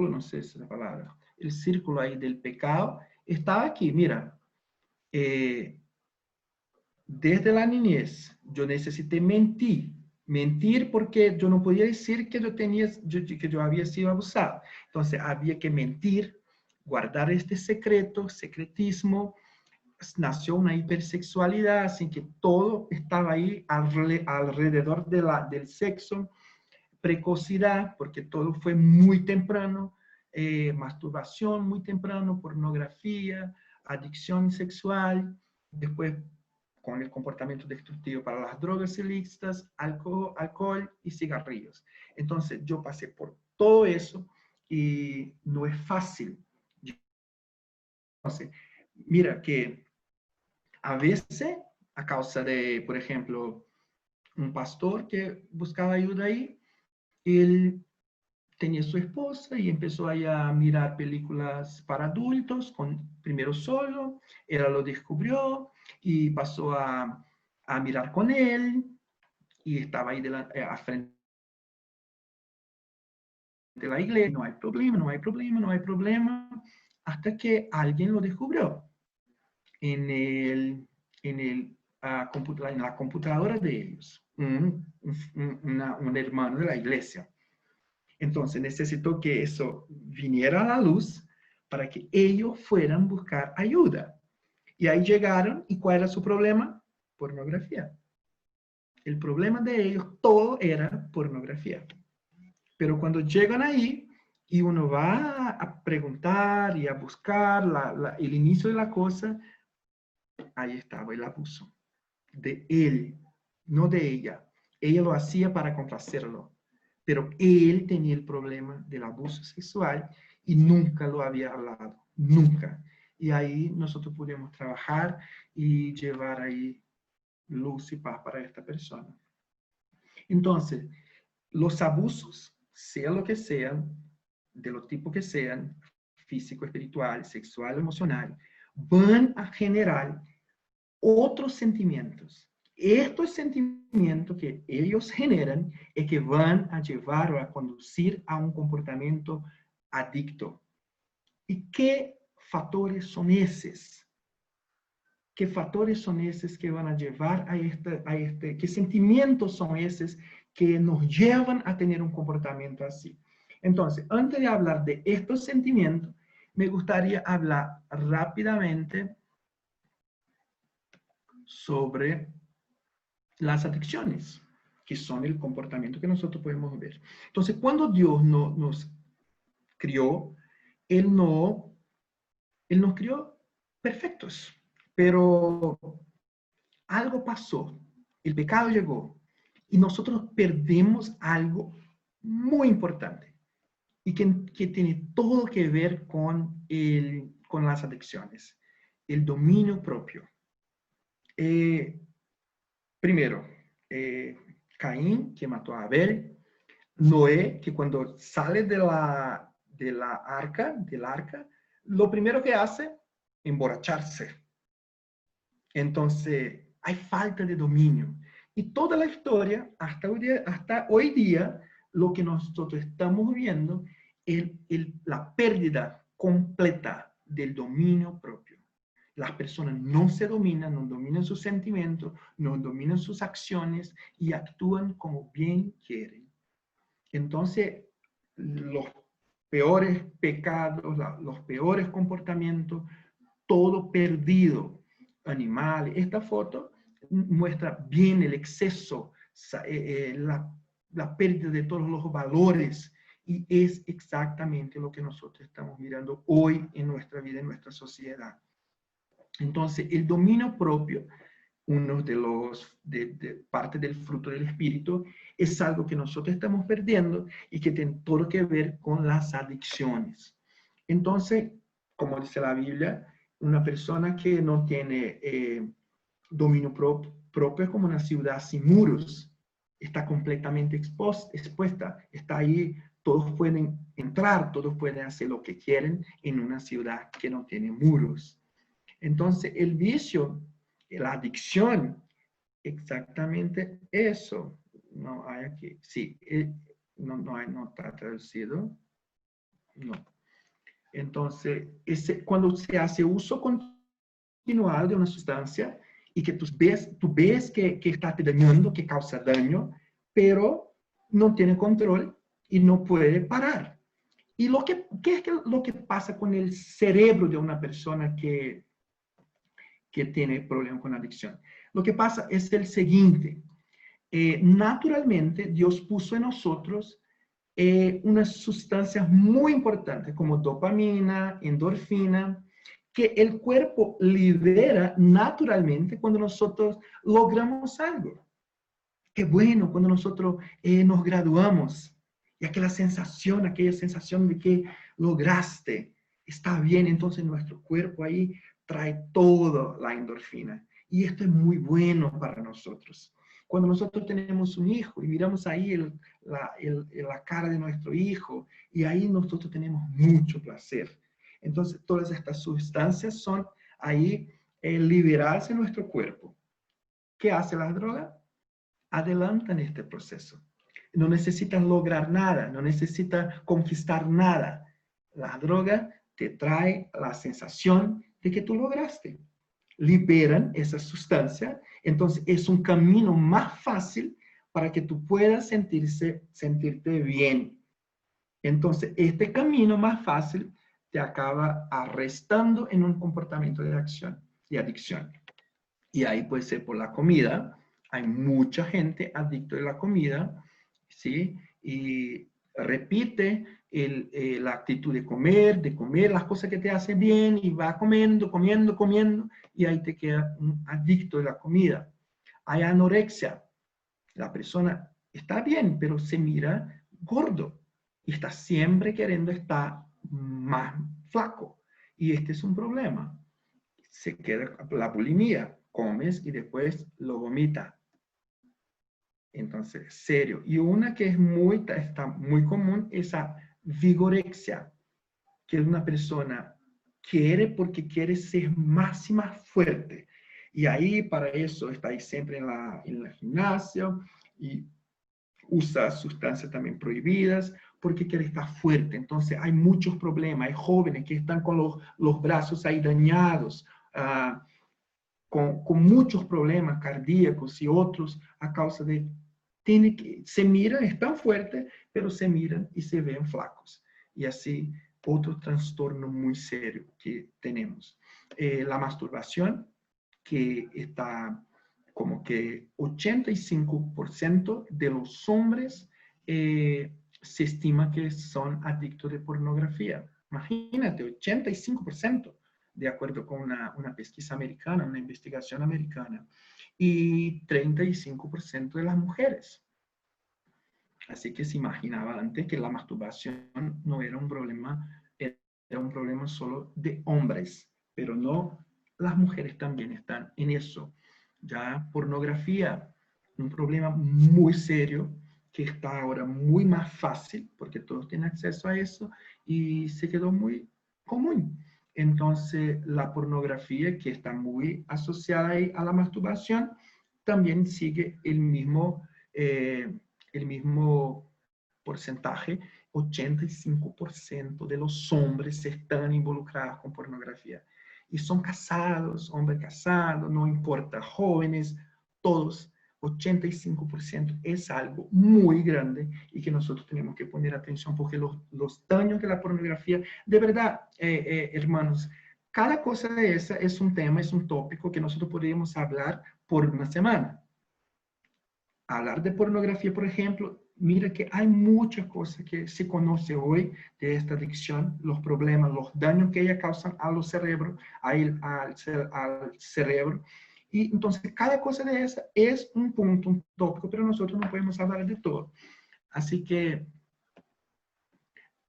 no sé si es la palabra, el círculo ahí del pecado está aquí. Mira, desde la niñez yo necesité mentir porque yo no podía decir que que yo había sido abusado. Entonces había que mentir, guardar este secretismo. Nació una hipersexualidad, así que todo estaba ahí alrededor del sexo. Precocidad, porque todo fue muy temprano, masturbación muy temprano, pornografía, adicción sexual, después con el comportamiento destructivo para las drogas ilícitas, alcohol y cigarrillos. Entonces, yo pasé por todo eso y no es fácil. Entonces, mira que a veces, a causa de, por ejemplo, un pastor que buscaba ayuda ahí, él tenía su esposa y empezó ahí a mirar películas para adultos, primero solo, ella lo descubrió y pasó a mirar con él y estaba ahí a frente de la iglesia, no hay problema, no hay problema, no hay problema, hasta que alguien lo descubrió en, el, en la computadora de ellos, un hermano de la iglesia. Entonces necesitó que eso viniera a la luz para que ellos fueran a buscar ayuda. Y ahí llegaron, ¿y cuál era su problema? Pornografía. El problema de ellos, todo era pornografía. Pero cuando llegan ahí y uno va a preguntar y a buscar el inicio de la cosa, ahí estaba el abuso de él, no de ella. Ella lo hacía para complacerlo, pero él tenía el problema del abuso sexual y nunca lo había hablado, nunca. Y ahí nosotros pudimos trabajar y llevar ahí luz y paz para esta persona. Entonces, los abusos, sea lo que sean, de los tipos que sean, físico, espiritual, sexual, emocional, van a generar otros sentimientos. Estos sentimientos que ellos generan es que van a llevar o a conducir a un comportamiento adicto. ¿Y qué factores son esos? ¿Qué factores son esos que van a llevar qué sentimientos son esos que nos llevan a tener un comportamiento así? Entonces, antes de hablar de estos sentimientos, me gustaría hablar rápidamente sobre las adicciones, que son el comportamiento que nosotros podemos ver. Entonces, cuando Dios nos crió, Él nos crió perfectos, pero algo pasó, el pecado llegó y nosotros perdemos algo muy importante y que tiene todo que ver con las adicciones, el dominio propio. Primero, Caín, que mató a Abel, Noé, que cuando sale del arca, lo primero que hace, emborracharse. Entonces, hay falta de dominio. Y toda la historia, hasta hoy día, lo que nosotros estamos viendo es la pérdida completa del dominio propio. Las personas no se dominan, no dominan sus sentimientos, no dominan sus acciones y actúan como bien quieren. Entonces, los peores pecados, los peores comportamientos, todo perdido. Animales. Esta foto muestra bien el exceso, la pérdida de todos los valores y es exactamente lo que nosotros estamos mirando hoy en nuestra vida, en nuestra sociedad. Entonces, el dominio propio, uno de parte del fruto del espíritu, es algo que nosotros estamos perdiendo y que tiene todo que ver con las adicciones. Entonces, como dice la Biblia, una persona que no tiene dominio propio es como una ciudad sin muros, está completamente expuesta, está ahí, todos pueden entrar, todos pueden hacer lo que quieren en una ciudad que no tiene muros. Entonces, el vicio, la adicción, exactamente eso. No hay aquí, sí, no está traducido. No. Entonces, cuando se hace uso continuado de una sustancia y que tú ves que está te dañando, que causa daño, pero no tiene control y no puede parar. ¿Y qué es lo que pasa con el cerebro de una persona que tiene problemas con adicción? Lo que pasa es el siguiente. Naturalmente, Dios puso en nosotros unas sustancias muy importantes como dopamina, endorfina, que el cuerpo libera naturalmente cuando nosotros logramos algo. Qué bueno cuando nosotros nos graduamos y aquella sensación de que lograste, está bien, entonces nuestro cuerpo ahí trae toda la endorfina. Y esto es muy bueno para nosotros. Cuando nosotros tenemos un hijo y miramos ahí la cara de nuestro hijo, y ahí nosotros tenemos mucho placer. Entonces, todas estas sustancias son ahí liberarse en nuestro cuerpo. ¿Qué hace la droga? Adelantan este proceso. No necesitas lograr nada, no necesitas conquistar nada. La droga te trae la sensación de que tú lograste. Liberan esa sustancia, entonces es un camino más fácil para que tú puedas sentirte bien. Entonces, este camino más fácil te acaba arrestando en un comportamiento de acción, de adicción. Y ahí puede ser por la comida. Hay mucha gente adicta a la comida, ¿sí? Y repite la actitud de comer las cosas que te hacen bien y va comiendo, comiendo, comiendo, y ahí te queda un adicto a la comida. Hay anorexia. La persona está bien, pero se mira gordo y está siempre queriendo estar más flaco. Y este es un problema. Se queda la bulimia, comes y después lo vomita. Entonces, serio. Y una que es está muy común es la vigorexia, que es una persona quiere porque quiere ser más y más fuerte. Y ahí para eso está ahí siempre en la gimnasio y usa sustancias también prohibidas porque quiere estar fuerte. Entonces hay muchos problemas. Hay jóvenes que están con los brazos ahí dañados, con muchos problemas cardíacos y otros a causa de se miran, están fuertes, pero se miran y se ven flacos. Y así, otro trastorno muy serio que tenemos. La masturbación, que está como que 85% de los hombres se estima que son adictos de pornografía. Imagínate, 85%, de acuerdo con una pesquisa americana, una investigación americana. Y 35% de las mujeres. Así que se imaginaba antes que la masturbación no era un problema, era un problema solo de hombres, pero no, las mujeres también están en eso. Ya pornografía, un problema muy serio que está ahora muy más fácil porque todos tienen acceso a eso y se quedó muy común. Entonces, la pornografía, que está muy asociada ahí a la masturbación, también sigue el mismo porcentaje. 85% de los hombres están involucrados con pornografía. Y son casados, hombres casados, no importa, jóvenes, todos. 85% es algo muy grande y que nosotros tenemos que poner atención porque los daños de la pornografía, de verdad, hermanos, cada cosa de esa es un tema, es un tópico que nosotros podríamos hablar por una semana. Hablar de pornografía, por ejemplo, mira que hay muchas cosas que se conoce hoy de esta adicción, los problemas, los daños que ella causa a los cerebros, al cerebro. Y entonces cada cosa de esa es un punto, un tópico, pero nosotros no podemos hablar de todo. Así que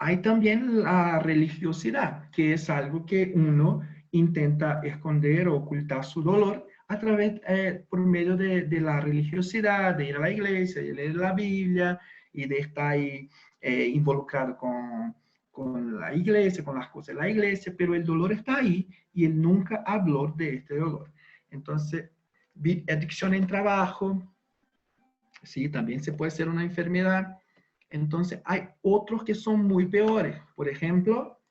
hay también la religiosidad, que es algo que uno intenta esconder o ocultar su dolor a través, por medio de la religiosidad, de ir a la iglesia, de leer la Biblia y de estar ahí involucrado con la iglesia, con las cosas de la iglesia, pero el dolor está ahí y él nunca habló de este dolor. Entonces, adicción en trabajo, sí, también se puede ser una enfermedad. Entonces, hay otros que son muy peores. Por ejemplo,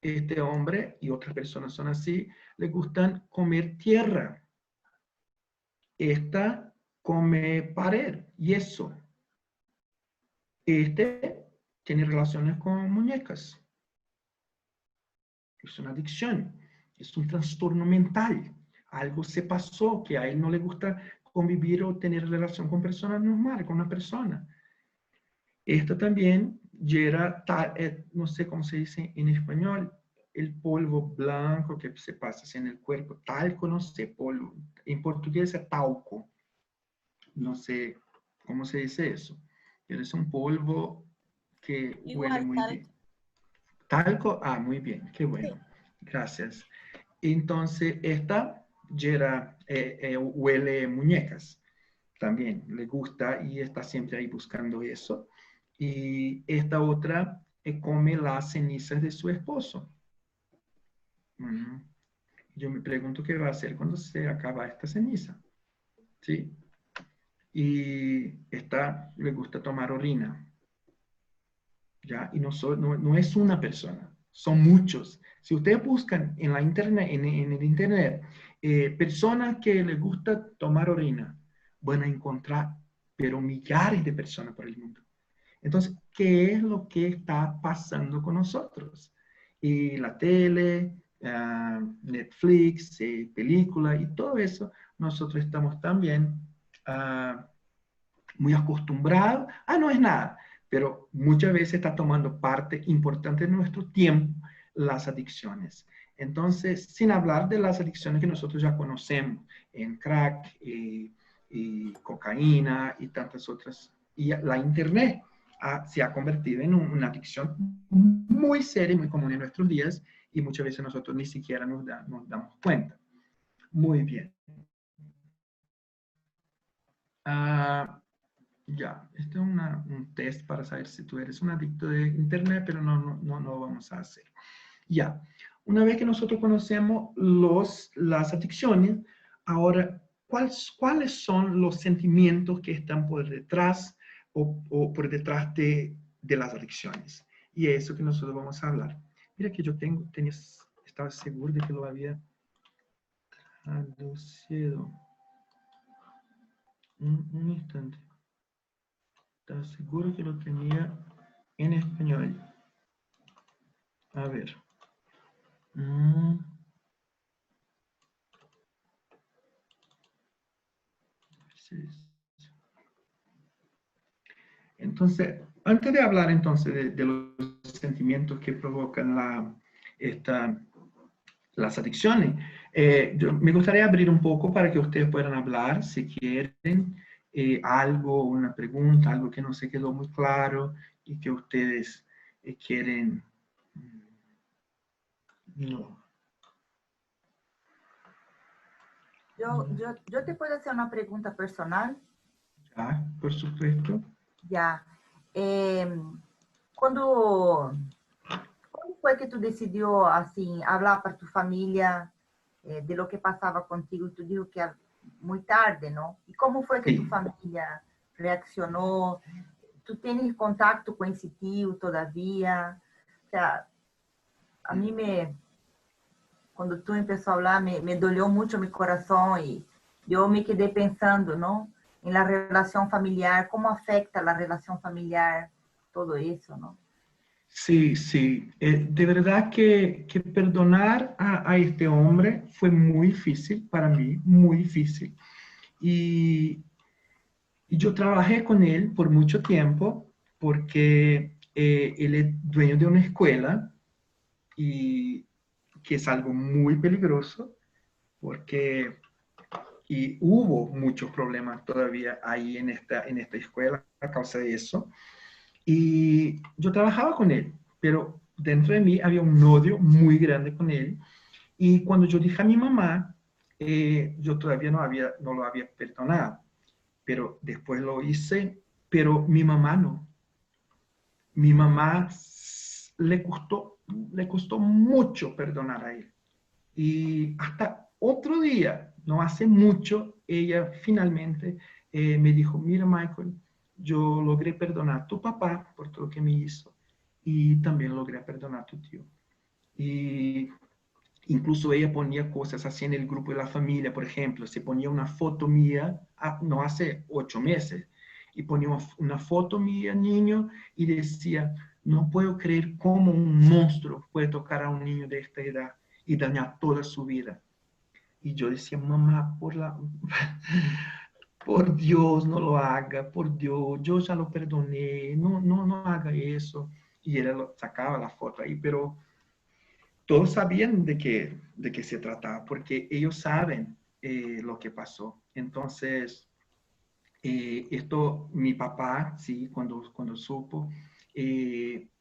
este hombre y otras personas son así, les gustan comer tierra. Esta come pared, yeso. Este tiene relaciones con muñecas. Es una adicción, es un trastorno mental. Algo se pasó que a él no le gusta convivir o tener relación con personas normales, con una persona. Esto también no sé cómo se dice en español, el polvo blanco que se pasa así en el cuerpo. Talco, no sé, polvo. En portugués es talco. No sé cómo se dice eso. Pero es un polvo que huele Igual, muy tal. bien. Talco, ah, muy bien, qué Sí. bueno. Gracias. Entonces, esta Yera huele muñecas, también le gusta y está siempre ahí buscando eso. Y esta otra come las cenizas de su esposo. Ujú. Yo me pregunto qué va a hacer cuando se acaba esta ceniza, ¿sí? Y esta le gusta tomar orina, ¿ya? Y no es una persona, son muchos. Si ustedes buscan en la internet, en el internet, personas que les gusta tomar orina, van a encontrar, pero millares de personas por el mundo. Entonces, ¿qué es lo que está pasando con nosotros? Y la tele, Netflix, película y todo eso, nosotros estamos también muy acostumbrados. No es nada, pero muchas veces está tomando parte importante de nuestro tiempo las adicciones. Entonces, sin hablar de las adicciones que nosotros ya conocemos, en crack, y cocaína y tantas otras, y la internet se ha convertido en una adicción muy seria y muy común en nuestros días y muchas veces nosotros ni siquiera nos damos cuenta. Muy bien. Ah, ya, este es un test para saber si tú eres un adicto de internet, pero no lo vamos a hacer. Ya, una vez que nosotros conocemos las adicciones, ahora, ¿cuáles son los sentimientos que están por detrás o por detrás de las adicciones? Y es eso que nosotros vamos a hablar. Mira que yo estaba seguro de que lo había traducido. Un instante. Estaba seguro que lo tenía en español. A ver. Mm, sí. Entonces, antes de hablar entonces de los sentimientos que provocan las adicciones, me gustaría abrir un poco para que ustedes puedan hablar, si quieren, algo, una pregunta, algo que no se quedó muy claro y que ustedes quieren. No. Yo te puedo hacer una pregunta personal. Ya, por supuesto. Ya. Eh, cuando, ¿Cuándo fue que tú decidió así hablar para tu familia de lo que pasaba contigo? Tú dijo que muy tarde, ¿no? ¿Y cómo fue que tu Sí. familia reaccionó? ¿Tú tienes contacto con ese tío todavía? O sea, a mí cuando tú empezó a hablar, me dolió mucho mi corazón y yo me quedé pensando, ¿no? En la relación familiar, cómo afecta la relación familiar, todo eso, ¿no? Sí, sí. De verdad que perdonar a este hombre fue muy difícil para mí, muy difícil. Y, y yo trabajé con él por mucho tiempo porque él es dueño de una escuela y que es algo muy peligroso porque y hubo muchos problemas todavía ahí en esta escuela a causa de eso. Y yo trabajaba con él, pero dentro de mí había un odio muy grande con él. Y cuando yo dije a mi mamá, yo todavía no lo había perdonado, pero después lo hice, pero mi mamá no. Mi mamá le costó mucho perdonar a él. Y hasta otro día, no hace mucho, ella finalmente me dijo, mira Michael, yo logré perdonar a tu papá por todo lo que me hizo y también logré perdonar a tu tío. Y incluso ella ponía cosas así en el grupo de la familia, por ejemplo, se ponía una foto mía, no hace 8 meses, y ponía una foto mía, niño, y decía, no puedo creer cómo un monstruo puede tocar a un niño de esta edad y dañar toda su vida. Y yo decía, mamá, por Dios, no lo haga, por Dios, yo ya lo perdoné, no haga eso. Y ella sacaba la foto ahí, pero todos sabían de qué se trataba, porque ellos saben lo que pasó. Entonces, esto, mi papá, sí, cuando supo,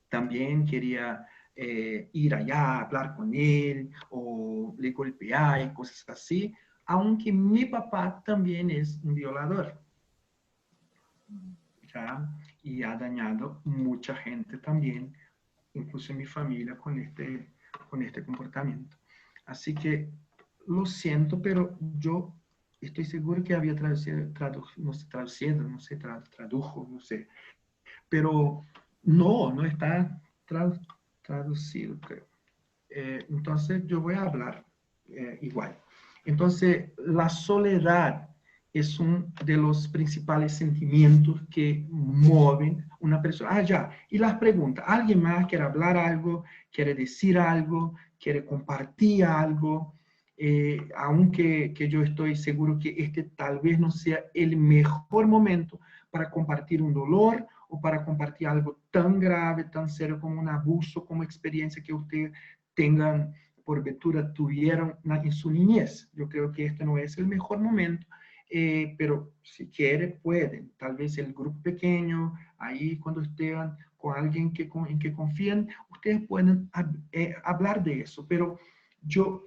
también quería ir allá, hablar con él, o le golpear y cosas así, aunque mi papá también es un violador, ¿ya? Y ha dañado mucha gente también, incluso en mi familia, con este comportamiento. Así que lo siento, pero yo estoy seguro que había no sé, traducido, no sé, tradujo, no sé, pero no está traducido, creo. Entonces yo voy a hablar igual. Entonces, la soledad es uno de los principales sentimientos que mueven una persona. Ah, ya. Y las preguntas. ¿Alguien más quiere hablar algo? ¿Quiere decir algo? ¿Quiere compartir algo? Aunque que yo estoy seguro que este tal vez no sea el mejor momento para compartir un dolor o para compartir algo tan grave, tan serio como un abuso, como experiencia que usted tengan por ventura tuvieron en su niñez. Yo creo que este no es el mejor momento, pero si quiere pueden. Tal vez el grupo pequeño, ahí cuando estén con alguien en que confían, ustedes pueden hablar de eso. Pero yo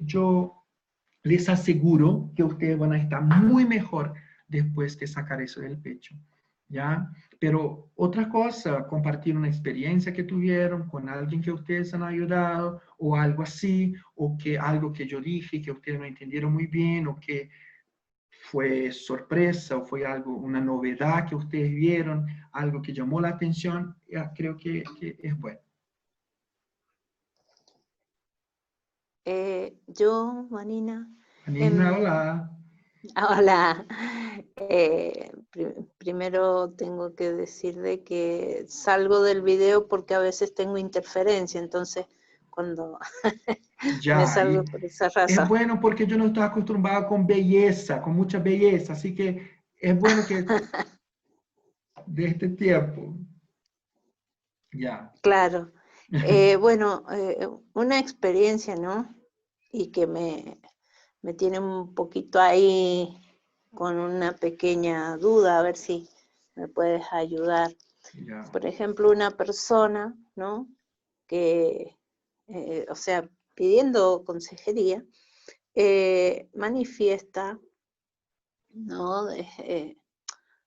les aseguro que ustedes van a estar muy mejor después de sacar eso del pecho. ¿Ya? Pero otra cosa, compartir una experiencia que tuvieron con alguien que ustedes han ayudado o algo así, o que algo que yo dije que ustedes no entendieron muy bien o que fue sorpresa o fue algo, una novedad que ustedes vieron, algo que llamó la atención, ya creo que es bueno. Yo, Vanina. Anina, hola. Hola. Primero tengo que decir de que salgo del video porque a veces tengo interferencia, entonces cuando Ya, me salgo por esa es razón. bueno porque yo no estoy acostumbrado con belleza, con mucha belleza, así que es bueno que de este tiempo. Ya. Claro. Bueno, una experiencia, ¿no? Y que me tiene un poquito ahí con una pequeña duda, a ver si me puedes ayudar. Ya. Por ejemplo, una persona, ¿no? Que, o sea, pidiendo consejería, manifiesta, ¿no?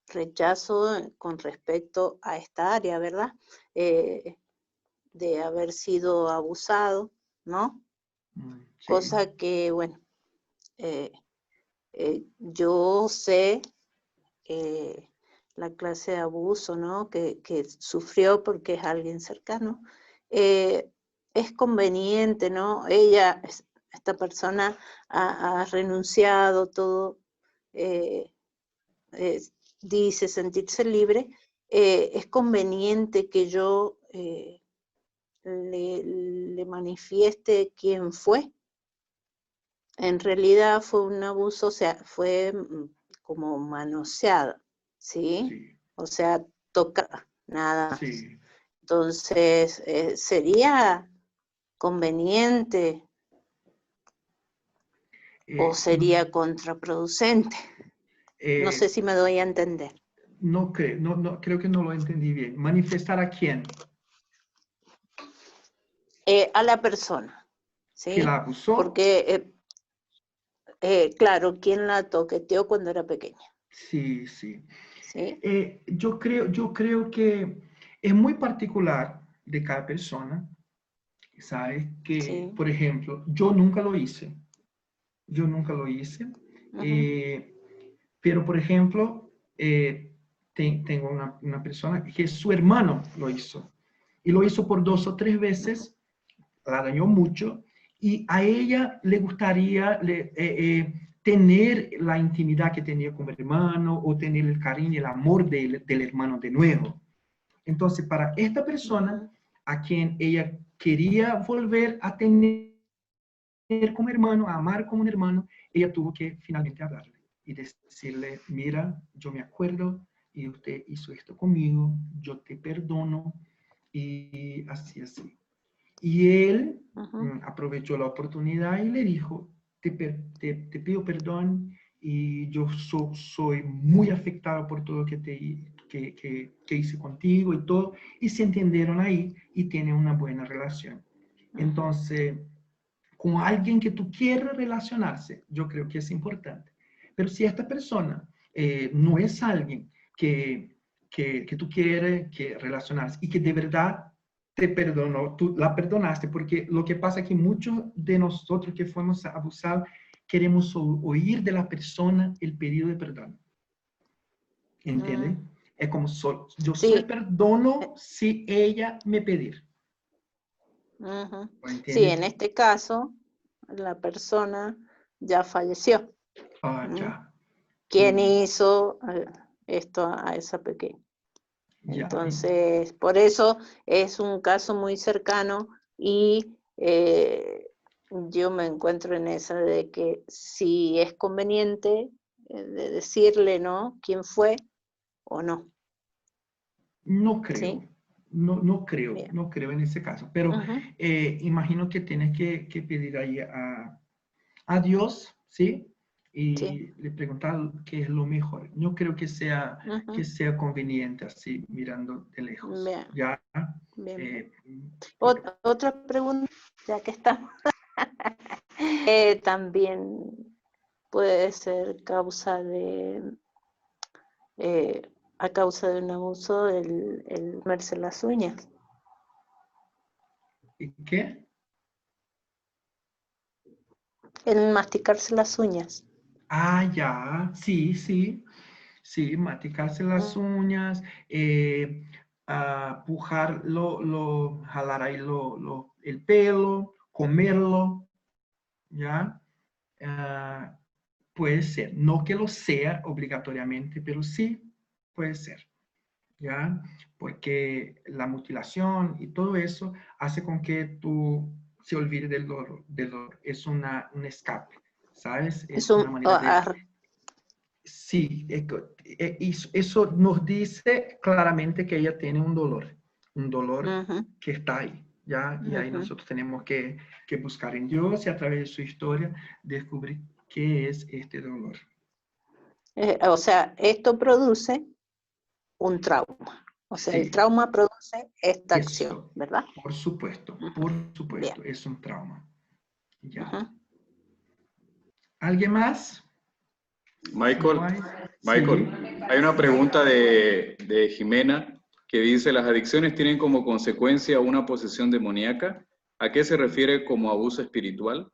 Rechazo con respecto a esta área, ¿verdad? De haber sido abusado, ¿no? Sí. Cosa que, bueno, yo sé la clase de abuso, ¿no? que sufrió porque es alguien cercano. Es conveniente, ¿no? Esta persona ha renunciado todo, dice sentirse libre. Es conveniente que yo le manifieste quién fue. En realidad fue un abuso, o sea, fue como manoseada, ¿sí? Sí. O sea, toca, nada más. Sí. Entonces, sería conveniente o sería contraproducente. No sé si me doy a entender. No creo que no lo entendí bien. ¿Manifestar a quién? A la persona, ¿sí? ¿Que la abusó? Porque, claro, ¿quién la toqueteó cuando era pequeña? Sí, sí. ¿Sí? Yo creo que es muy particular de cada persona, ¿sabes? Que, Sí. por ejemplo, yo nunca lo hice. Yo nunca lo hice. Pero, por ejemplo, tengo una persona que su hermano lo hizo. Y lo hizo por 2 o 3 veces, la dañó mucho, y a ella le gustaría tener la intimidad que tenía con el hermano, o tener el cariño, el amor del hermano de nuevo. Entonces, para esta persona, a quien ella quería volver a tener como hermano, a amar como un hermano, ella tuvo que finalmente hablarle y decirle, mira, yo me acuerdo y usted hizo esto conmigo, yo te perdono, y así, así. Y él Ujú. aprovechó la oportunidad y le dijo, te pido perdón y yo soy muy afectado por todo que hice contigo y todo. Y se entendieron ahí y tienen una buena relación. Entonces, con alguien que tú quieres relacionarse, yo creo que es importante. Pero si esta persona no es alguien que tú quieres que relacionarse y que de verdad te perdonó, tú la perdonaste, porque lo que pasa es que muchos de nosotros que fuimos abusados queremos oír de la persona el pedido de perdón. ¿Entiendes? Es como yo solo Sí, perdono si ella me pedir. ujú. Sí, ¿Entiendes? en este caso, la persona ya falleció. Ah, ¿Mm? ya. ¿Quién hizo esto a esa pequeña? Ya. Entonces, por eso es un caso muy cercano y yo me encuentro en esa de que si es conveniente de decirle, ¿no? ¿Quién fue o no? No ¿Sí? creo, no creo, Bien. no creo en ese caso, pero Ujú. imagino que tienes que pedir ahí a Dios, ¿sí? Sí. Y le preguntar qué es lo mejor. No creo que Ujú. sea conveniente así, mirando de lejos, Bien, ¿ya? bien, bien. Eh, porque Otra pregunta, ya que estamos. También puede ser eh, a causa de un abuso el comerse las uñas, ¿qué? el masticarse las uñas. Ah, ya, sí, sí, sí, maticarse las uñas, pujar, jalar ahí el pelo, comerlo, ¿ya? Ah, puede ser, no que lo sea obligatoriamente, pero sí puede ser, ¿ya? Porque la mutilación y todo eso hace con que tú se olvide del dolor. Es un escape, ¿sabes? Es Es una un, manera de... Sí, eso nos dice claramente que ella tiene un dolor ujú, que está ahí, ¿ya? Y ahí ujú. nosotros tenemos que buscar en Dios y a través de su historia descubrir qué es este dolor. O sea, esto produce un trauma. O sea, el Sí, trauma produce esta acción, eso, ¿verdad? por Ujú. Bien. supuesto, es un trauma. Ya. Ujú. ¿Alguien más? Si no Michael, hay, Michael, sí. hay una pregunta de Jimena que dice, ¿las adicciones tienen como consecuencia una posesión demoníaca? ¿A qué se refiere como abuso espiritual?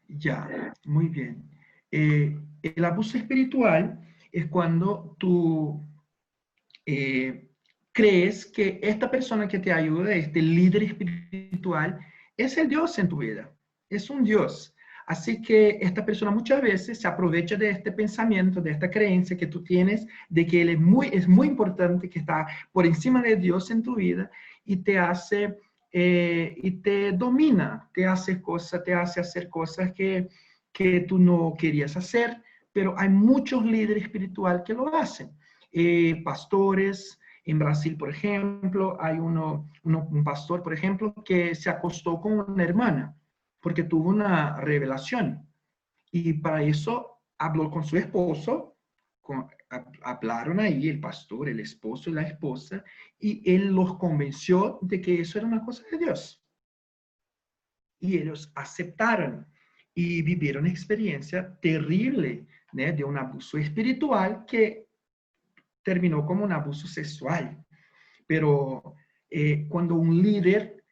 Ya, muy bien. El abuso espiritual es cuando tú eh, crees que esta persona que te ayuda, este líder espiritual, es el Dios en tu vida, es un Dios. Así que esta persona muchas veces se aprovecha de este pensamiento, de esta creencia que tú tienes, de que Él es muy importante, que está por encima de Dios en tu vida y te hace, y te domina, te hace hacer cosas que tú no querías hacer, pero hay muchos líderes espirituales que lo hacen. Pastores. En Brasil, por ejemplo, hay un pastor, por ejemplo, que se acostó con una hermana porque tuvo una revelación. Y para eso habló con su esposo, hablaron ahí el pastor, el esposo y la esposa, y él los convenció de que eso era una cosa de Dios. Y ellos aceptaron y vivieron experiencia terrible, ¿no? De un abuso espiritual que terminó como un abuso sexual. Pero cuando un líder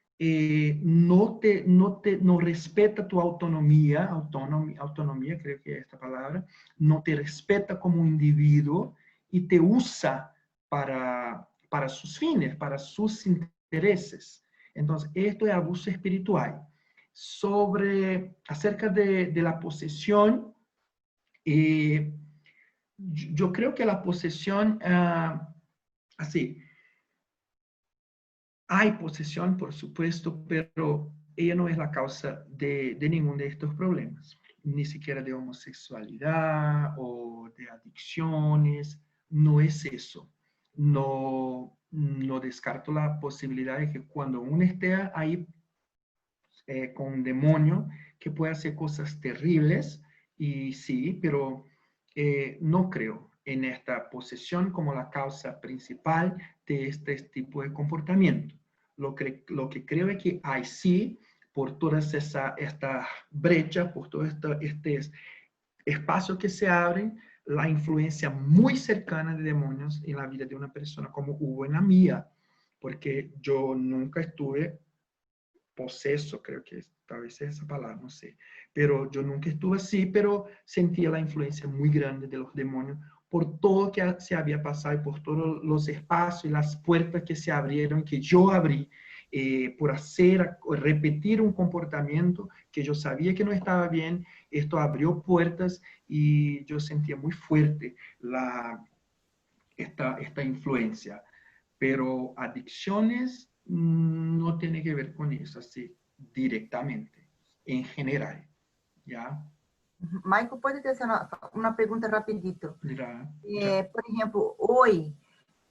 no respeta tu autonomía, creo que es esta palabra, no te respeta como individuo y te usa para sus fines, para sus intereses. Entonces, esto es abuso espiritual. Acerca de la posesión, eh, yo creo que la posesión, así, hay posesión, por supuesto, pero ella no es la causa de ninguno de estos problemas, ni siquiera de homosexualidad o de adicciones, no es eso. No, no descarto la posibilidad de que cuando uno esté ahí con un demonio, que puede hacer cosas terribles, y sí, pero no creo en esta posesión como la causa principal de este tipo de comportamiento. Lo que creo es que hay sí, por todas estas brechas, por todos estos espacios que se abren, la influencia muy cercana de demonios en la vida de una persona, como hubo en la mía, porque yo nunca estuve poseso, creo que tal vez es esa palabra, no sé, pero yo nunca estuve así, pero sentía la influencia muy grande de los demonios por todo que se había pasado y por todos los espacios y las puertas que se abrieron, que yo abrí, por repetir un comportamiento que yo sabía que no estaba bien. Esto abrió puertas y yo sentía muy fuerte esta influencia. Pero adicciones no tiene que ver con eso así directamente, en general, ¿ya? Michael, ¿puede te hacer una pregunta rapidito? Mira, Por ejemplo, hoy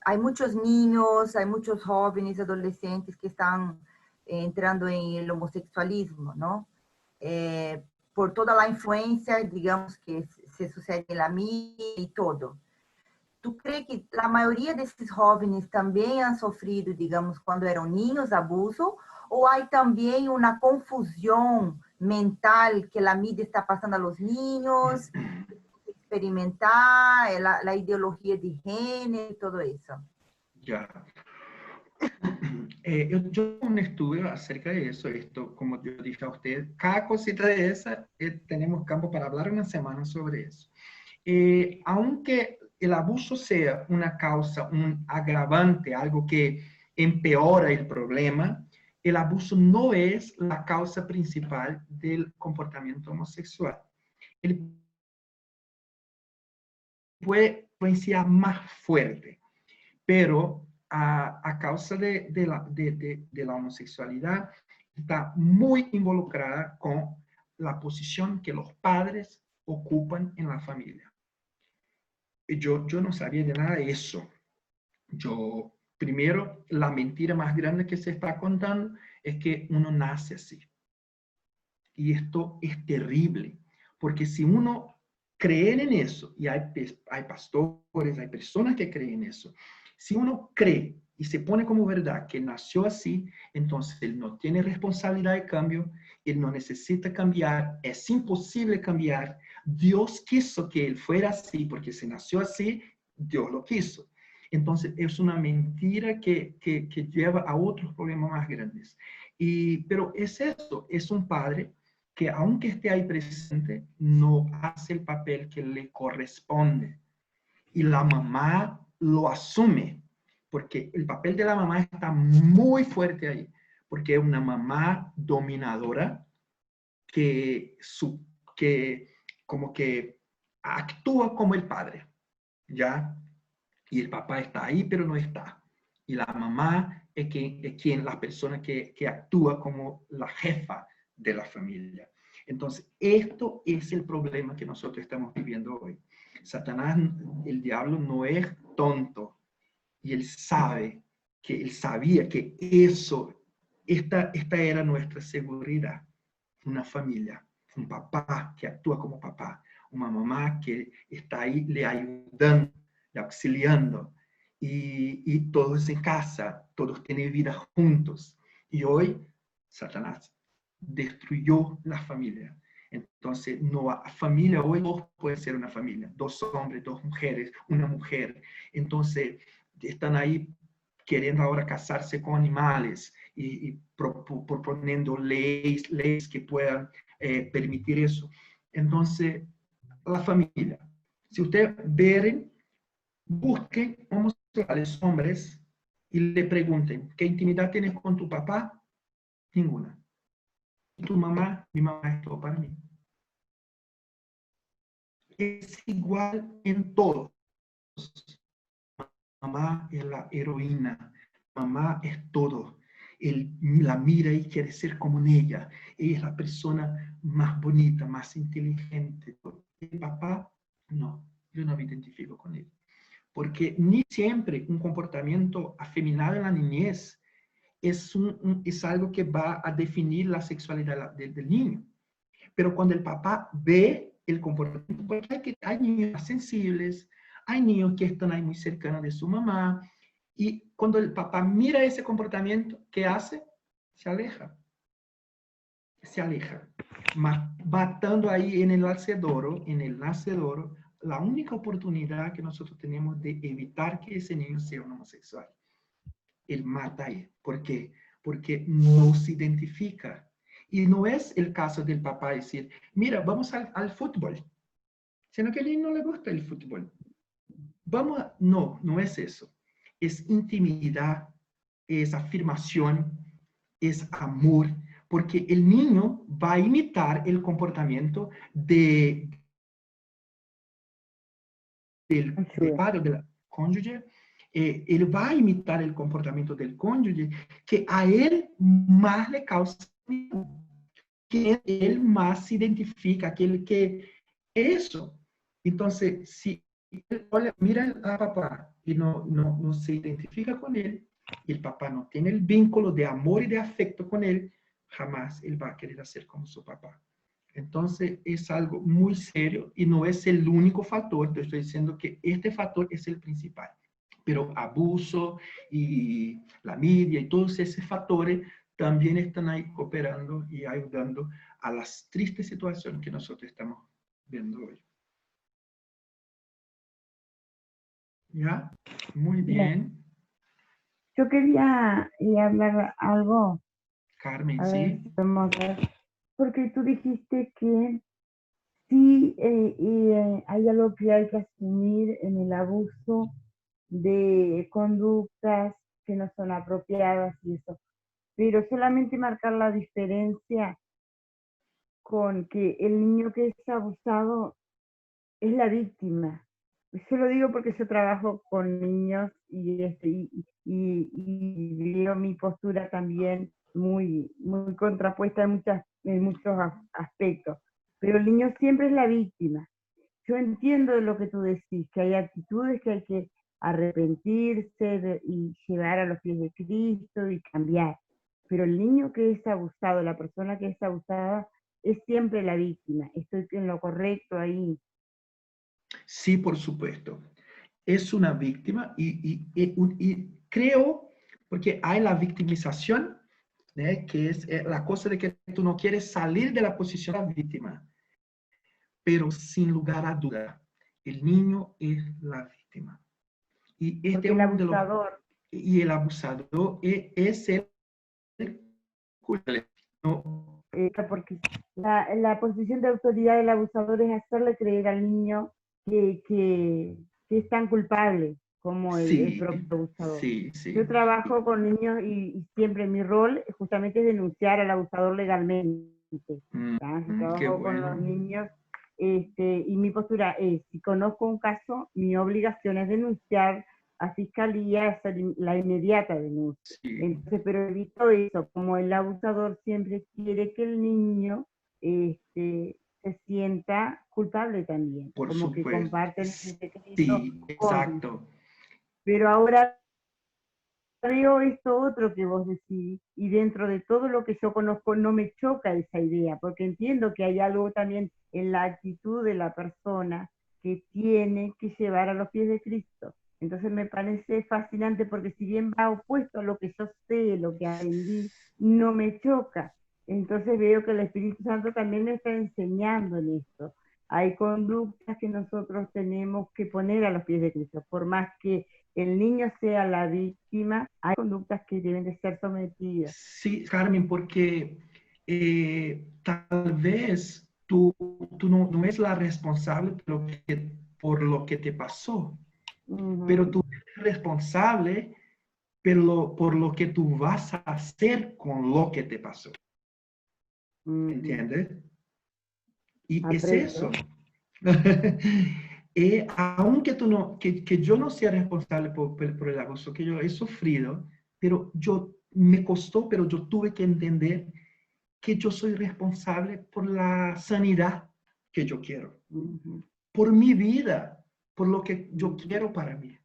hay muchos niños, hay muchos jóvenes, adolescentes que están entrando en el homosexualismo, ¿no? Por toda la influencia, digamos, que se sucede en la mídia y todo. ¿Tú crees que la mayoría de estos jóvenes también han sufrido, digamos, cuando eran niños, abuso? ¿O hay también una confusión mental que la mídia está pasando a los niños, experimentar la ideología de género y todo eso? ya. Yo un estudio acerca de eso, esto, como yo dije a usted, cada cosita de esa, tenemos campo para hablar una semana sobre eso. Aunque el abuso sea una causa, un agravante, algo que empeora el problema, el abuso no es la causa principal del comportamiento homosexual. Él puede influenciar más fuerte, pero a causa de la homosexualidad está muy involucrada con la posición que los padres ocupan en la familia. Yo no sabía de nada de eso. Primero, la mentira más grande que se está contando es que uno nace así. Y esto es terrible, porque si uno cree en eso, y hay pastores, hay personas que creen en eso, si uno cree y se pone como verdad que nació así, entonces él no tiene responsabilidad de cambio, él no necesita cambiar, es imposible cambiar. Dios quiso que él fuera así, porque se nació así, Dios lo quiso. Entonces es una mentira que lleva a otros problemas más grandes. Pero es eso, es un padre que aunque esté ahí presente, no hace el papel que le corresponde. Y la mamá lo asume, porque el papel de la mamá está muy fuerte ahí, porque es una mamá dominadora que como que actúa como el padre, ¿ya? Y el papá está ahí, pero no está. Y la mamá es la persona que actúa como la jefa de la familia. Entonces, esto es el problema que nosotros estamos viviendo hoy. Satanás, el diablo, no es tonto. Y él sabía que esta era nuestra seguridad. Una familia, un papá que actúa como papá, una mamá que está ahí le ayudando, le auxiliando, y todos en casa, todos tienen vida juntos. Y hoy Satanás destruyó la familia. Entonces, no, familia hoy no puede ser una familia, dos hombres, dos mujeres, una mujer. Entonces, están ahí queriendo ahora casarse con animales y proponiendo leyes que puedan permitir eso. Entonces, la familia. Si ustedes ven, busquen homosexuales hombres y le pregunten, ¿qué intimidad tienes con tu papá? Ninguna. Tu mamá, mi mamá es todo para mí. Es igual en todos. Mamá es la heroína, mamá es todo. Él la mira y quiere ser como ella. Ella es la persona más bonita, más inteligente. El papá, no, yo no me identifico con él. porque ni siempre un comportamiento afeminado en la niñez es algo que va a definir la sexualidad del niño. Pero cuando el papá ve el comportamiento, porque hay niños más sensibles, hay niños que están ahí muy cercanos de su mamá, y cuando el papá mira ese comportamiento, ¿qué hace? Se aleja. Se aleja. Matando ahí en el nacedor, la única oportunidad que nosotros tenemos de evitar que ese niño sea un homosexual. Él mata ahí. ¿Por qué? Porque no se identifica. Y no es el caso del papá decir, mira, vamos al fútbol. Sino que a él no le gusta el fútbol. No es eso. Es intimidad, es afirmación, es amor, porque el niño va a imitar el comportamiento del padre, del cónyuge. Él va a imitar el comportamiento del cónyuge que a él más le causa miedo, que él más se identifica, aquele que eso. Entonces, si él mira a papá y no se identifica con él, y el papá no tiene el vínculo de amor y de afecto con él, jamás él va a querer hacer como su papá. Entonces, es algo muy serio y no es el único factor. Te estoy diciendo que este factor es el principal. Pero abuso y la media y todos esos factores también están ahí cooperando y ayudando a las tristes situaciones que nosotros estamos viendo hoy. ¿Ya? Muy bien. Yo quería hablar algo, Carmen, a ver sí. si podemos ver, porque tú dijiste que sí hay algo que hay que asumir en el abuso de conductas que no son apropiadas y eso, pero solamente marcar la diferencia con que el niño que es abusado es la víctima. Yo lo digo porque yo trabajo con niños y veo mi postura también muy contrapuesta en muchos aspectos. Pero el niño siempre es la víctima. Yo entiendo lo que tú decís, que hay actitudes que hay que arrepentirse y llevar a los pies de Cristo y cambiar. Pero el niño que es abusado, la persona que es abusada, es siempre la víctima. Estoy en lo correcto ahí. Sí, por supuesto. Es una víctima y creo, porque hay la victimización, ¿eh? Que es la cosa de que tú no quieres salir de la posición de la víctima. Pero sin lugar a duda, el niño es la víctima. Y este Porque es el uno de los... abusador... Y el abusador es el culpable. No, porque la posición de autoridad del abusador es hacerle creer al niño que es tan culpable como el sí, propio abusador. sí, sí. Yo trabajo con niños y siempre mi rol justamente es denunciar al abusador legalmente. Yo Qué trabajo con los bueno. niños y mi postura es, si conozco un caso, mi obligación es denunciar a fiscalía, hacer la inmediata denuncia. Sí. Entonces, pero evito eso, como el abusador siempre quiere que el niño se sienta culpable también, Por como que supuesto. comparte el secreto. Sí, exacto. Pero ahora veo esto otro que vos decís, y dentro de todo lo que yo conozco no me choca esa idea, porque entiendo que hay algo también en la actitud de la persona que tiene que llevar a los pies de Cristo. Entonces me parece fascinante porque si bien va opuesto a lo que yo sé, lo que aprendí, no me choca. Entonces veo que el Espíritu Santo también me está enseñando en esto. Hay conductas que nosotros tenemos que poner a los pies de Cristo, por más que el niño sea la víctima, hay conductas que deben de ser sometidas. Sí, Carmen, porque tal vez tú no es la responsable por lo que te pasó, pero tú eres responsable por lo que tú vas a hacer con lo que te pasó. ¿Entiendes? Y es eso. Aunque que yo no sea responsable por el abuso que yo he sufrido, pero me costó, pero yo tuve que entender que yo soy responsable por la sanidad que yo quiero, por mi vida, por lo que yo quiero para mí.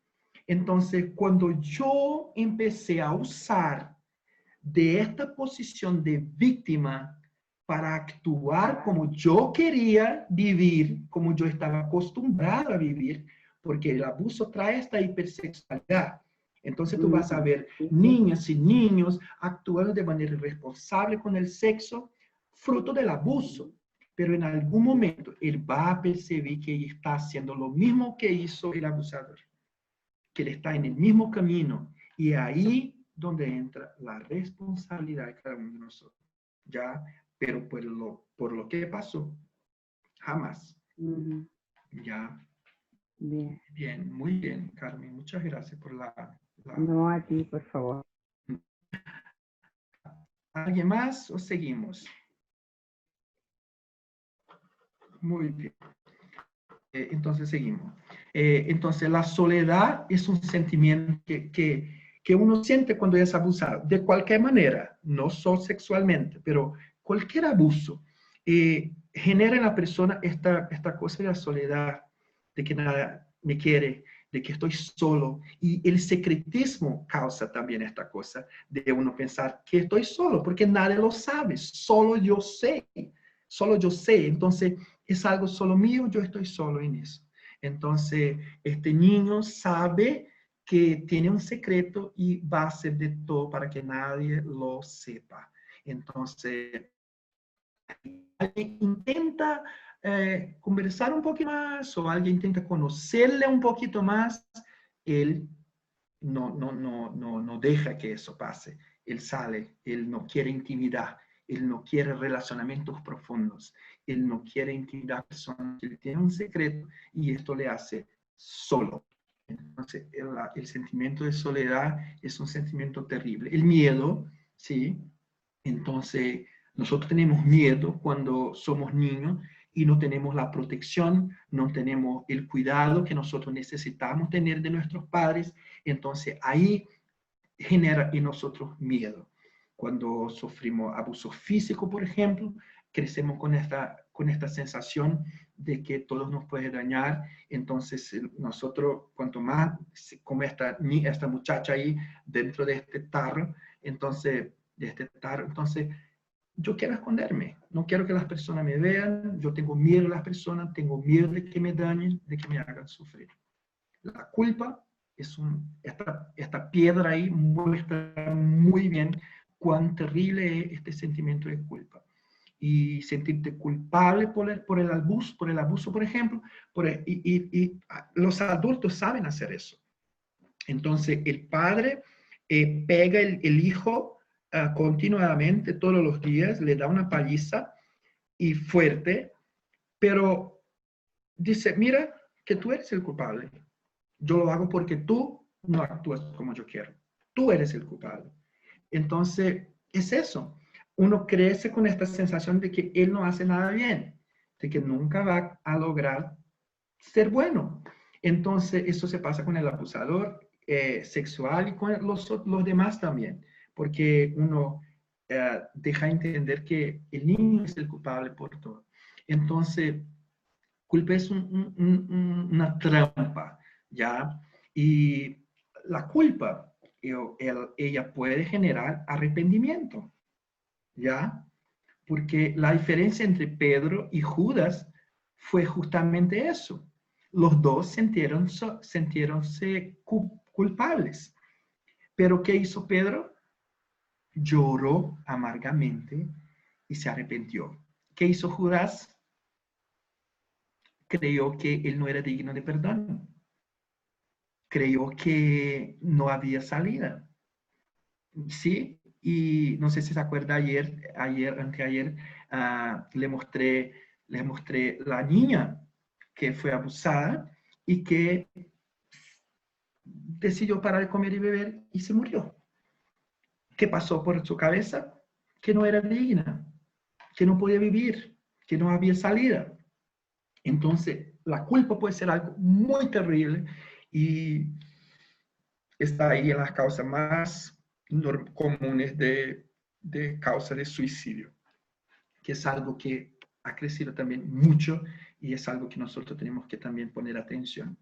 Entonces, cuando yo empecé a usar de esta posición de víctima para actuar como yo quería vivir, como yo estaba acostumbrado a vivir, porque el abuso trae esta hipersexualidad. Entonces tú vas a ver niñas y niños actuando de manera irresponsable con el sexo, fruto del abuso. Pero en algún momento él va a percibir que está haciendo lo mismo que hizo el abusador, que él está en el mismo camino. Y ahí donde entra la responsabilidad de cada uno de nosotros. ¿Ya? Pero por lo que pasó, jamás. ¿Ya? Bien. Bien, muy bien, Carmen. Muchas gracias por No, a ti, por favor. ¿Alguien más o seguimos? Muy bien. Entonces seguimos. Entonces la soledad es un sentimiento que uno siente cuando es abusado, de cualquier manera, no solo sexualmente, pero cualquier abuso genera en la persona esta cosa de la soledad, de que nada me quiere, de que estoy solo. Y el secretismo causa también esta cosa de uno pensar que estoy solo, porque nadie lo sabe, solo yo sé, solo yo sé. Entonces, es algo solo mío, yo estoy solo en eso. Entonces, este niño sabe que tiene un secreto y va a hacer de todo para que nadie lo sepa. Entonces, alguien intenta conversar un poquito más o alguien intenta conocerle un poquito más, él no deja que eso pase. Él sale, él no quiere intimidad, él no quiere relacionamientos profundos, él no quiere intimidad a personas, él tiene un secreto y esto le hace solo. Entonces, el sentimiento de soledad es un sentimiento terrible. El miedo, ¿sí? Entonces, nosotros tenemos miedo cuando somos niños y no tenemos la protección, no tenemos el cuidado que nosotros necesitamos tener de nuestros padres. Entonces, ahí genera en nosotros miedo. Cuando sufrimos abuso físico, por ejemplo, crecemos con esta sensación de que todo nos puede dañar. Entonces, nosotros, cuanto más, como esta muchacha ahí dentro de este tarro, entonces, yo quiero esconderme, no quiero que las personas me vean, yo tengo miedo de las personas, tengo miedo de que me dañen, de que me hagan sufrir. La culpa es esta piedra ahí muestra muy bien cuán terrible es este sentimiento de culpa. Y sentirte culpable por el abuso, por ejemplo, y los adultos saben hacer eso. Entonces, el padre pega el hijo continuadamente todos los días, le da una paliza y fuerte, pero dice, mira que tú eres el culpable. Yo lo hago porque tú no actúas como yo quiero. Tú eres el culpable. Entonces, es eso. Uno crece con esta sensación de que él no hace nada bien, de que nunca va a lograr ser bueno. Entonces, eso se pasa con el abusador sexual y con los demás también, porque uno deja entender que el niño es el culpable por todo. Entonces, culpa es una trampa, ¿ya? Y la culpa, ella puede generar arrepentimiento, ¿ya? Porque la diferencia entre Pedro y Judas fue justamente eso. Los dos sintiéronse culpables. Pero ¿qué hizo Pedro? Lloró amargamente y se arrepintió. ¿Qué hizo Judas? Creyó que él no era digno de perdón. Creyó que no había salida. ¿Sí? Y no sé si se acuerda anteayer, le mostré la niña que fue abusada y que decidió parar de comer y beber y se murió. ¿Qué pasó por su cabeza? Que no era digna, que no podía vivir, que no había salida. Entonces, la culpa puede ser algo muy terrible y está ahí en las causas más comunes de causa de suicidio, que es algo que ha crecido también mucho y es algo que nosotros tenemos que también poner atención.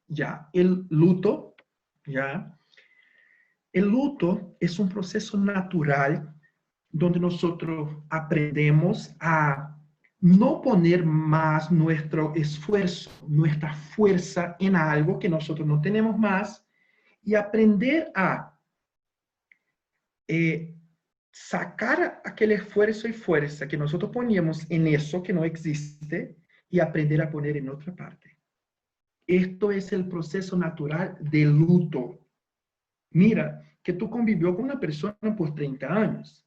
Ya, el luto ¿ya? El luto es un proceso natural donde nosotros aprendemos a no poner más nuestro esfuerzo, nuestra fuerza en algo que nosotros no tenemos más y aprender a sacar aquel esfuerzo y fuerza que nosotros poníamos en eso que no existe y aprender a poner en otra parte. Esto es el proceso natural del luto. Mira, que tú convivió con una persona por 30 años.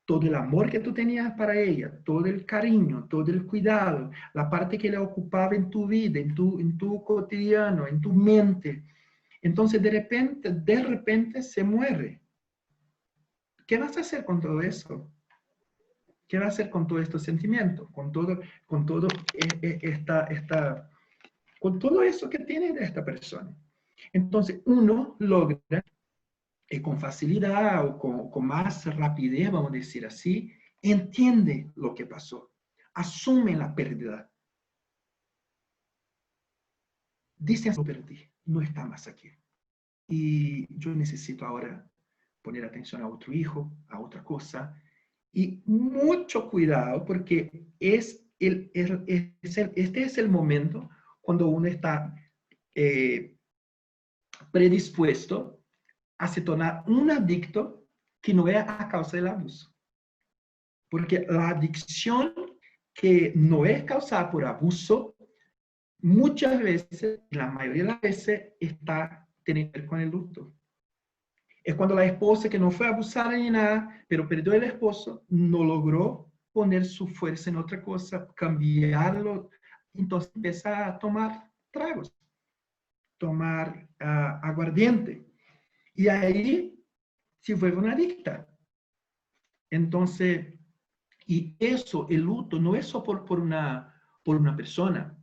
Todo el amor que tú tenías para ella, todo el cariño, todo el cuidado, la parte que le ocupaba en tu vida, en tu cotidiano, en tu mente. Entonces, de repente se muere. ¿Qué vas a hacer con todo eso? ¿Qué vas a hacer con todo este sentimiento? Con todo eso que tiene de esta persona. Entonces, uno logra con facilidad o con más rapidez, vamos a decir así, entiende lo que pasó, asume la pérdida. Dice, lo perdí, no está más aquí. Y yo necesito ahora poner atención a otro hijo, a otra cosa, y mucho cuidado porque este es el momento cuando uno está predispuesto a se tornar un adicto que no es a causa del abuso. Porque la adicción que no es causada por abuso, muchas veces, la mayoría de las veces, tiene que ver con el luto. Es cuando la esposa que no fue abusada ni nada, pero perdió el esposo, no logró poner su fuerza en otra cosa, cambiarlo, entonces empieza a tomar tragos, tomar aguardiente. Y ahí se vuelve una adicta. Entonces, y eso, el luto, no es solo por una persona.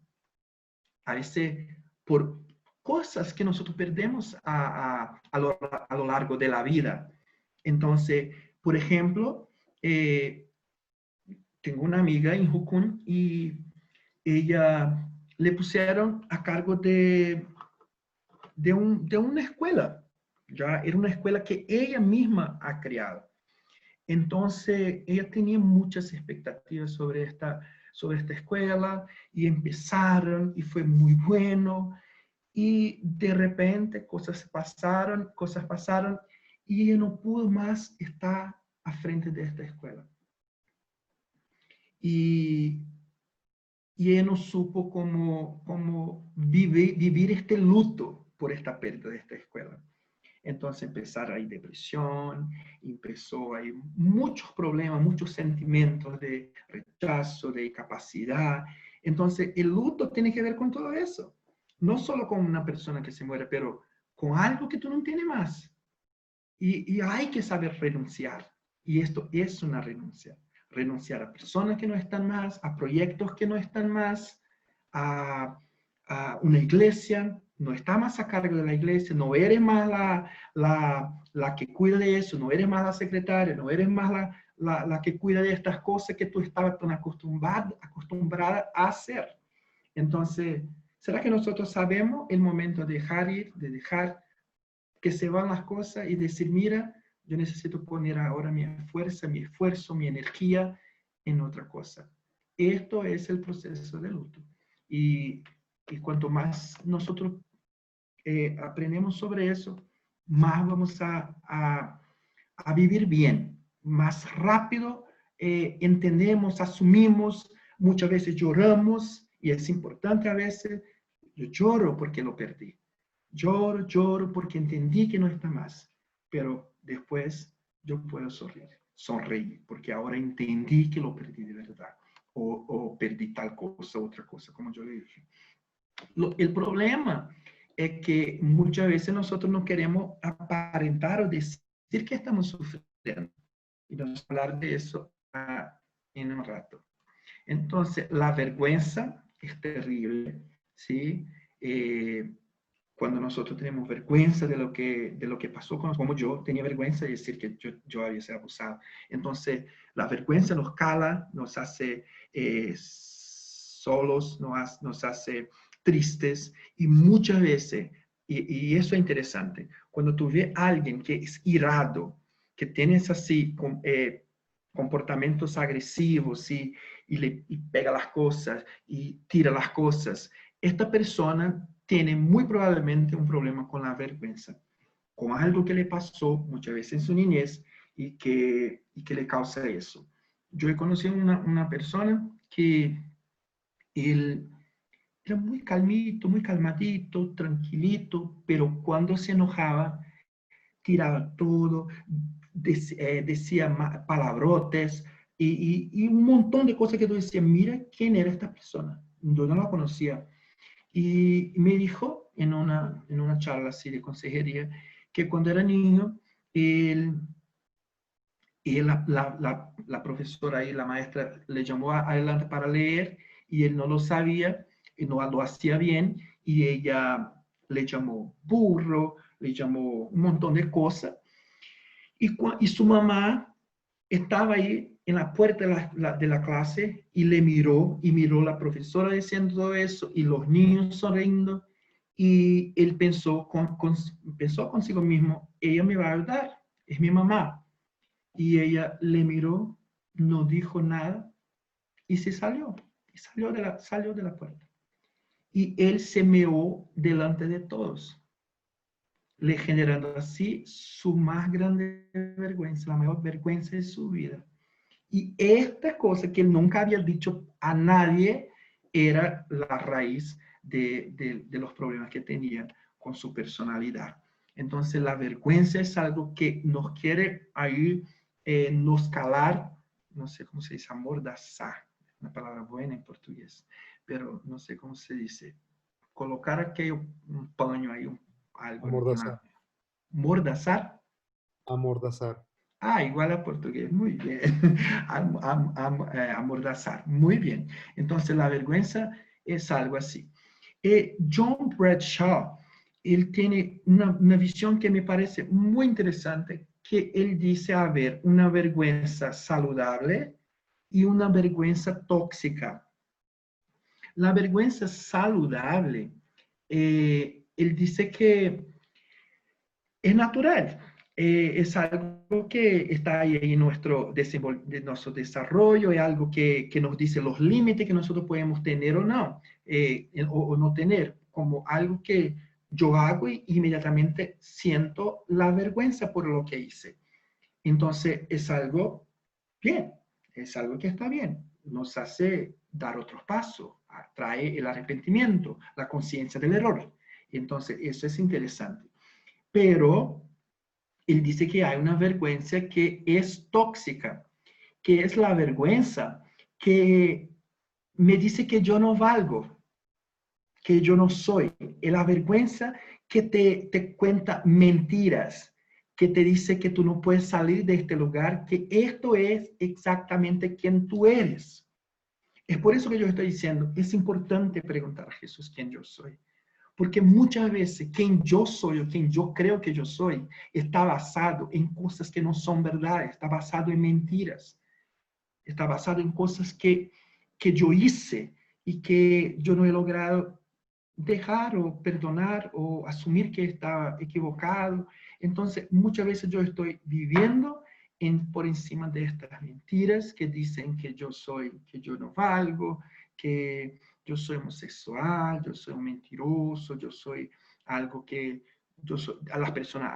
A veces, por cosas que nosotros perdemos a lo largo de la vida. Entonces, por ejemplo, tengo una amiga en Jucún y ella le pusieron a cargo de una escuela. Ya era una escuela que ella misma ha creado. Entonces, ella tenía muchas expectativas sobre esta escuela y empezaron y fue muy bueno. Y de repente cosas pasaron y ella no pudo más estar a frente de esta escuela. Y ella no supo cómo vivir este luto por esta pérdida de esta escuela. Entonces empezaron ahí depresión, empezó ahí muchos problemas, muchos sentimientos de rechazo, de incapacidad. Entonces el luto tiene que ver con todo eso. No solo con una persona que se muere, pero con algo que tú no tienes más. Y hay que saber renunciar. Y esto es una renuncia. Renunciar a personas que no están más, a proyectos que no están más, a una iglesia, no está más a cargo de la iglesia, no eres más la que cuida de eso, no eres más la secretaria, no eres más la que cuida de estas cosas que tú estabas tan acostumbrada a hacer. Entonces, ¿será que nosotros sabemos el momento de dejar ir, de dejar que se van las cosas y decir, mira, yo necesito poner ahora mi fuerza, mi esfuerzo, mi energía en otra cosa? Esto es el proceso de luto. Y cuanto más nosotros aprendemos sobre eso, más vamos a vivir bien, más rápido entendemos, asumimos, muchas veces lloramos, y es importante a veces, yo lloro porque lo perdí. Lloro porque entendí que no está más, pero después yo puedo sonreír, porque ahora entendí que lo perdí de verdad, o perdí tal cosa, otra cosa, como yo le dije. El problema es que muchas veces nosotros no queremos aparentar o decir que estamos sufriendo, y vamos a hablar de eso en un rato. Entonces, la vergüenza es terrible, ¿sí? Cuando nosotros tenemos vergüenza de lo que pasó, como yo tenía vergüenza de decir que yo había sido abusado. Entonces, la vergüenza nos cala, nos hace solos, nos hace tristes, y muchas veces, Y eso es interesante. Cuando tú ves a alguien que es irado, que tienes así comportamientos agresivos y pega las cosas y tira las cosas, esta persona tiene muy probablemente un problema con la vergüenza, con algo que le pasó muchas veces en su niñez y que le causa eso. Yo he conocido una persona que él era muy calmito, muy calmadito, tranquilito, pero cuando se enojaba, tiraba todo, decía palabrotes y un montón de cosas que tú decías, mira quién era esta persona. Yo no la conocía. Y me dijo en una charla así de consejería que cuando era niño, él, la profesora y la maestra le llamó adelante para leer y él no lo sabía y no lo hacía bien y ella le llamó burro, le llamó un montón de cosas y su mamá estaba ahí en la puerta de la clase y le miró y miró a la profesora diciendo todo eso y los niños sonriendo y él pensó consigo mismo, ella me va a ayudar, es mi mamá. Y ella le miró, no dijo nada y se salió. Y salió de la puerta. Y él se meó delante de todos, le generando así su más grande vergüenza, la mayor vergüenza de su vida. Y esta cosa que él nunca había dicho a nadie era la raíz de los problemas que tenía con su personalidad. Entonces la vergüenza es algo que nos quiere ahí, nos calar, no sé cómo se dice, amordazar, una palabra buena en portugués, pero no sé cómo se dice, colocar aquello, un paño ahí, algo. Amordazar. Mordazar. Amordazar. Ah, igual a portugués, muy bien. Amordazar, muy bien. Entonces la vergüenza es algo así. John Bradshaw, él tiene una visión que me parece muy interesante, que él dice, a ver, una vergüenza saludable y una vergüenza tóxica. La vergüenza saludable, él dice que es natural, es algo que está ahí en nuestro desarrollo, es algo que nos dice los límites que nosotros podemos tener o no, o no tener, como algo que yo hago y inmediatamente siento la vergüenza por lo que hice. Entonces es algo bien, es algo que está bien, nos hace dar otros pasos, trae el arrepentimiento, la conciencia del error. Entonces eso es interesante. Pero él dice que hay una vergüenza que es tóxica, que es la vergüenza que me dice que yo no valgo, que yo no soy. Es la vergüenza que te cuenta mentiras, que te dice que tú no puedes salir de este lugar, que esto es exactamente quien tú eres. Es por eso que yo estoy diciendo, es importante preguntar a Jesús quién yo soy. Porque muchas veces quien yo soy o quien yo creo que yo soy está basado en cosas que no son verdad, está basado en mentiras, está basado en cosas que yo hice y que yo no he logrado dejar o perdonar o asumir que estaba equivocado. Entonces, muchas veces yo estoy viviendo por encima de estas mentiras que dicen que yo soy, que yo no valgo, que yo soy homosexual, yo soy un mentiroso, yo soy algo que yo soy, a las personas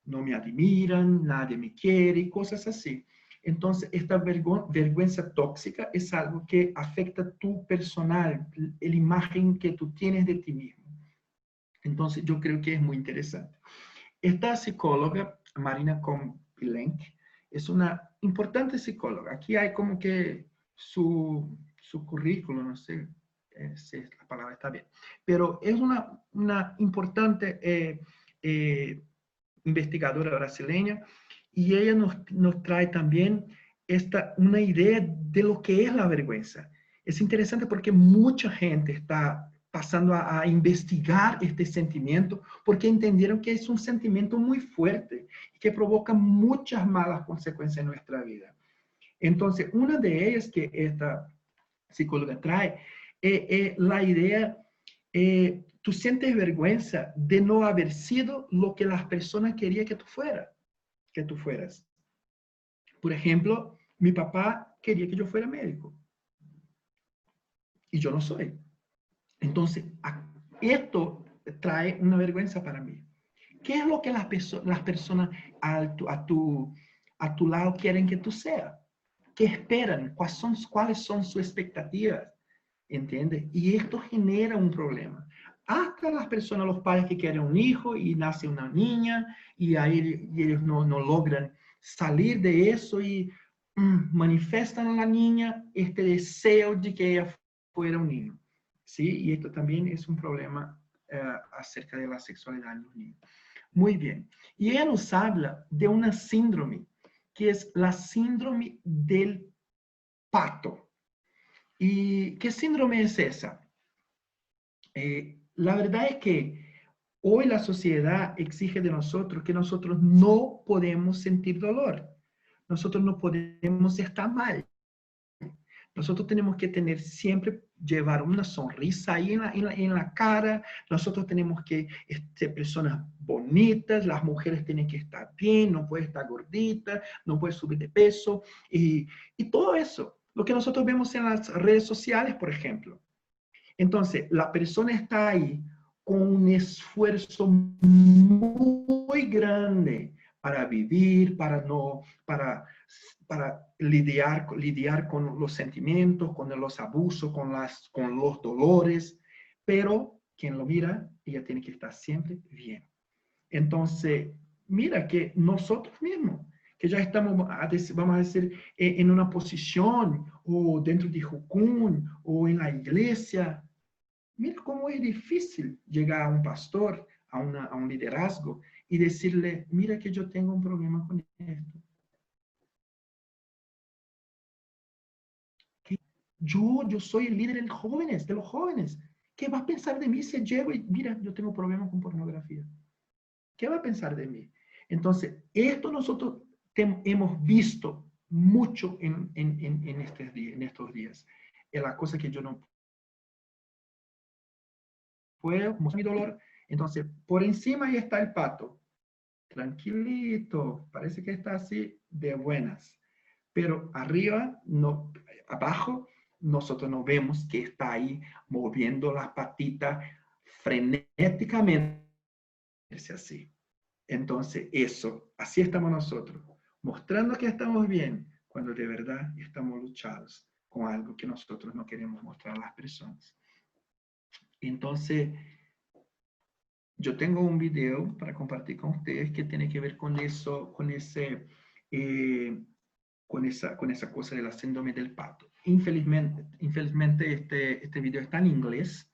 no me admiran, nadie me quiere y cosas así. Entonces, esta vergüenza tóxica es algo que afecta tu personal, la imagen que tú tienes de ti mismo. Entonces, yo creo que es muy interesante. Esta psicóloga, Marina Kompilenc, es una importante psicóloga. Aquí hay como que su currículo, no sé si la palabra está bien, pero es una importante investigadora brasileña y ella nos trae también una idea de lo que es la vergüenza. Es interesante porque mucha gente está pasando a investigar este sentimiento porque entendieron que es un sentimiento muy fuerte y que provoca muchas malas consecuencias en nuestra vida. Entonces, una de ellas que esta psicóloga trae es la idea tú sientes vergüenza de no haber sido lo que las personas querían que tú fueras. Por ejemplo, mi papá quería que yo fuera médico y yo no soy. Entonces, esto trae una vergüenza para mí. ¿Qué es lo que las personas a tu lado quieren que tú seas? ¿Qué esperan? ¿Cuáles son sus expectativas? ¿Entiendes? Y esto genera un problema. Hasta las personas, los padres que quieren un hijo y nace una niña y ellos no logran salir de eso y manifestan a la niña este deseo de que ella fuera un niño. ¿Sí? Y esto también es un problema acerca de la sexualidad en los niños. Muy bien. Y ella nos habla de una síndrome, que es la síndrome del pato. ¿Y qué síndrome es esa? La verdad es que hoy la sociedad exige de nosotros que nosotros no podemos sentir dolor. Nosotros no podemos estar mal. Nosotros tenemos que llevar una sonrisa ahí en la cara. Nosotros tenemos que ser personas bonitas. Las mujeres tienen que estar bien, no puede estar gordita, no puede subir de peso. Y todo eso, lo que nosotros vemos en las redes sociales, por ejemplo. Entonces, la persona está ahí con un esfuerzo muy grande para vivir, para lidiar con los sentimientos, con los abusos, con los dolores, pero quien lo mira, ella tiene que estar siempre bien. Entonces, mira que nosotros mismos, que ya estamos, vamos a decir, en una posición, o dentro de Jucún, o en la iglesia, mira cómo es difícil llegar a un pastor, a un liderazgo, y decirle, mira que yo tengo un problema con esto. Yo soy el líder de los jóvenes. ¿Qué va a pensar de mí si llego y, mira, yo tengo problemas con pornografía? ¿Qué va a pensar de mí? Entonces, esto nosotros hemos visto mucho en estos días. Es la cosa que yo no puedo mostrar mi dolor. Entonces, por encima ahí está el pato. Tranquilito, parece que está así de buenas. Pero arriba, no, abajo, nosotros no vemos que está ahí moviendo las patitas frenéticamente. Es así. Entonces, así estamos nosotros, mostrando que estamos bien, cuando de verdad estamos luchados con algo que nosotros no queremos mostrar a las personas. Entonces, yo tengo un video para compartir con ustedes que tiene que ver con eso, con esa cosa de la síndrome del pato. Infelizmente este video está en inglés,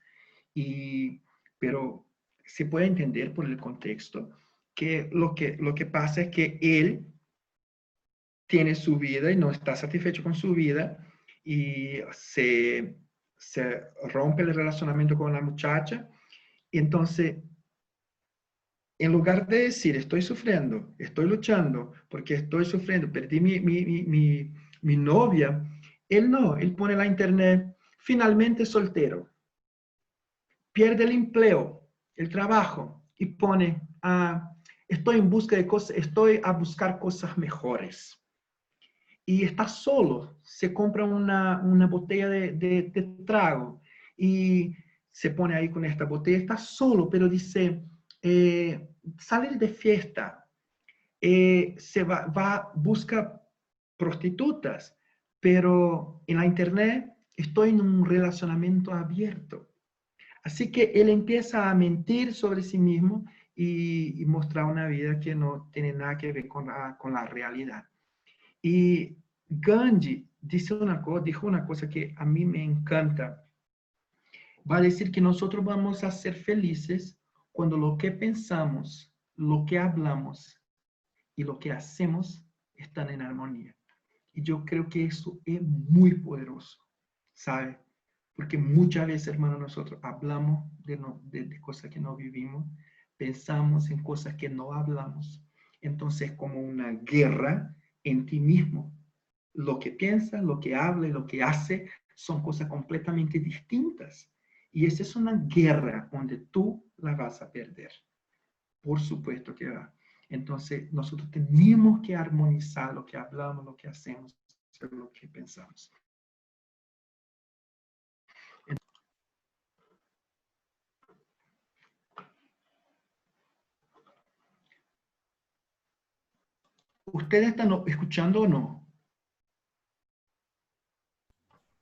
pero se puede entender por el contexto que lo que pasa es que él tiene su vida y no está satisfecho con su vida y se rompe el relacionamiento con la muchacha. Y entonces, en lugar de decir, estoy sufriendo, estoy luchando, porque estoy sufriendo, perdí mi novia, él pone en la internet, finalmente soltero, pierde el empleo, el trabajo, y pone, estoy en busca de cosas, estoy a buscar cosas mejores. Y está solo, se compra una botella de trago y se pone ahí con esta botella, está solo, pero dice, salir de fiesta, busca prostitutas, pero en la internet estoy en un relacionamiento abierto. Así que él empieza a mentir sobre sí mismo y mostrar una vida que no tiene nada que ver con la realidad. Y Gandhi dijo una cosa que a mí me encanta. Va a decir que nosotros vamos a ser felices cuando lo que pensamos, lo que hablamos y lo que hacemos están en armonía. Y yo creo que eso es muy poderoso, ¿sabe? Porque muchas veces, hermano, nosotros hablamos de cosas que no vivimos, pensamos en cosas que no hablamos. Entonces, como una guerra en ti mismo. Lo que piensa, lo que habla y lo que hace son cosas completamente distintas. Y esa es una guerra donde tú la vas a perder. Por supuesto que va. Entonces, nosotros tenemos que armonizar lo que hablamos, lo que hacemos, lo que pensamos. ¿Ustedes están escuchando o no?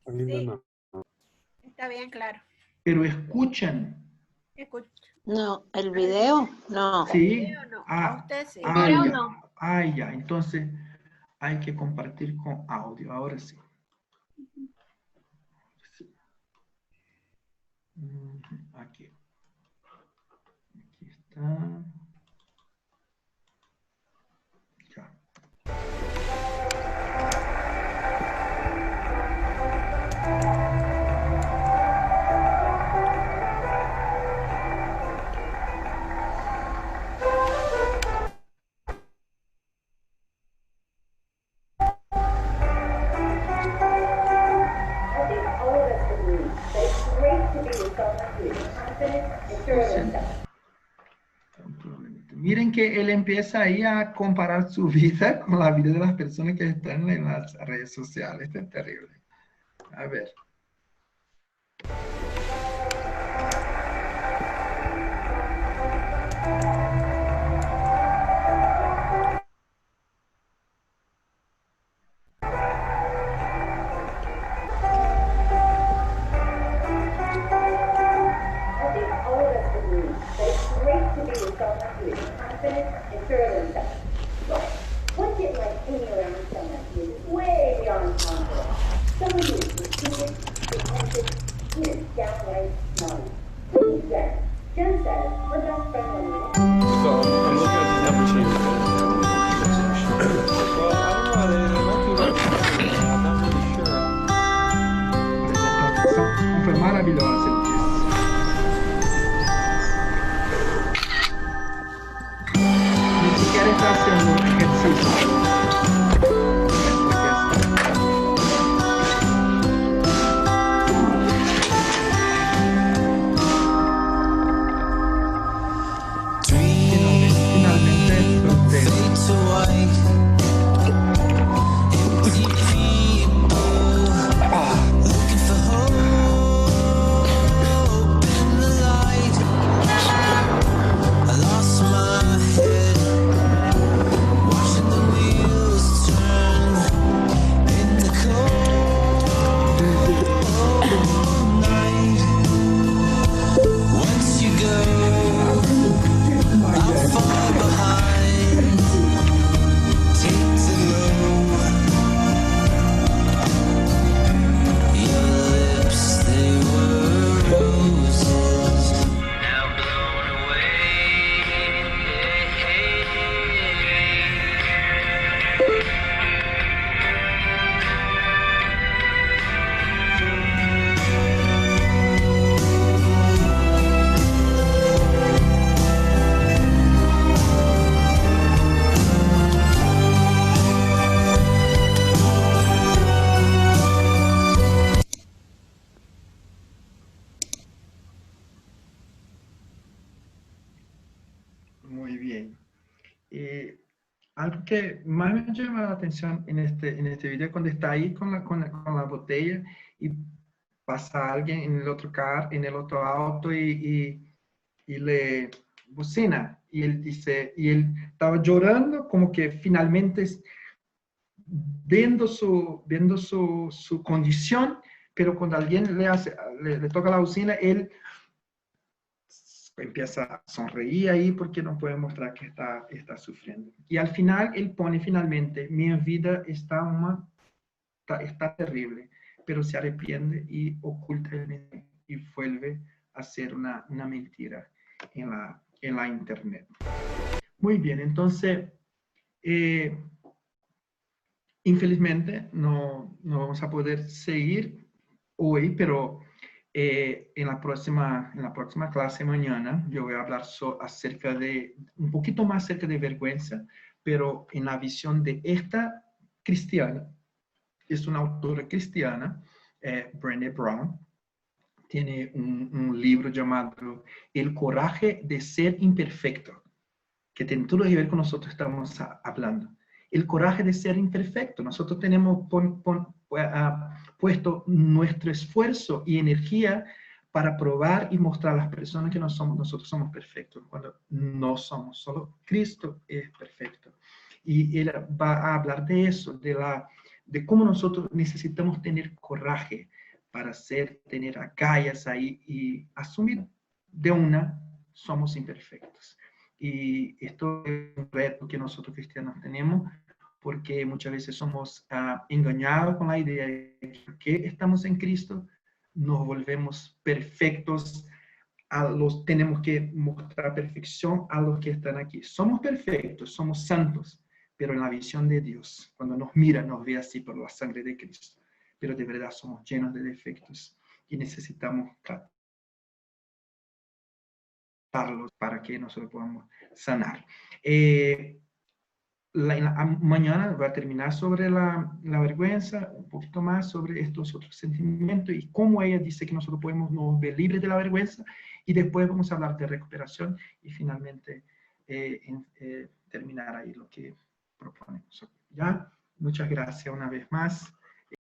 Ainda Sí. não. Está bien, claro. Pero escuchan. Escucho. No, el video, no. ¿Sí? Video no. A usted sí. Ah, Video ya. no. Ah, ya. Entonces, hay que compartir con audio. Ahora sí. Aquí. Aquí está. Ya. Miren que él empieza ahí a comparar su vida con la vida de las personas que están en las redes sociales. Esto es terrible. A ver. Fue maravillosa. Ni siquiera está haciendo ejercicio. Muy bien. Algo que más me llama la atención en este video, cuando está ahí con la botella y pasa alguien en el otro carro, en el otro auto y le bocina. Y él dice, y él estaba llorando como que finalmente viendo su condición, pero cuando alguien le toca la bocina, él empieza a sonreír ahí porque no puede mostrar que está sufriendo. Y al final, él pone finalmente, mi vida está terrible, pero se arrepiente y oculta el mensaje y vuelve a hacer una mentira en la internet. Muy bien, entonces, infelizmente no vamos a poder seguir hoy, pero en la próxima clase mañana yo voy a hablar acerca de, un poquito más acerca de vergüenza, pero en la visión de esta cristiana, es una autora cristiana, Brené Brown, tiene un libro llamado El coraje de ser imperfecto, que tiene todo que ver con nosotros estamos hablando. El coraje de ser imperfecto. Nosotros tenemos puesto nuestro esfuerzo y energía para probar y mostrar a las personas que nosotros somos perfectos, cuando no somos, solo Cristo es perfecto. Y él va a hablar de eso, de cómo nosotros necesitamos tener coraje para tener agallas ahí y asumir de una, somos imperfectos. Y esto es un reto que nosotros cristianos tenemos, porque muchas veces somos engañados con la idea de que estamos en Cristo, nos volvemos perfectos, tenemos que mostrar perfección a los que están aquí. Somos perfectos, somos santos, pero en la visión de Dios, cuando nos mira, nos ve así por la sangre de Cristo. Pero de verdad somos llenos de defectos y necesitamos tratarlos para que nosotros podamos sanar. Mañana va a terminar sobre la vergüenza, un poquito más sobre estos otros sentimientos y cómo ella dice que nosotros podemos nos ver libres de la vergüenza, y después vamos a hablar de recuperación y finalmente terminar ahí lo que proponemos. Ya, muchas gracias una vez más.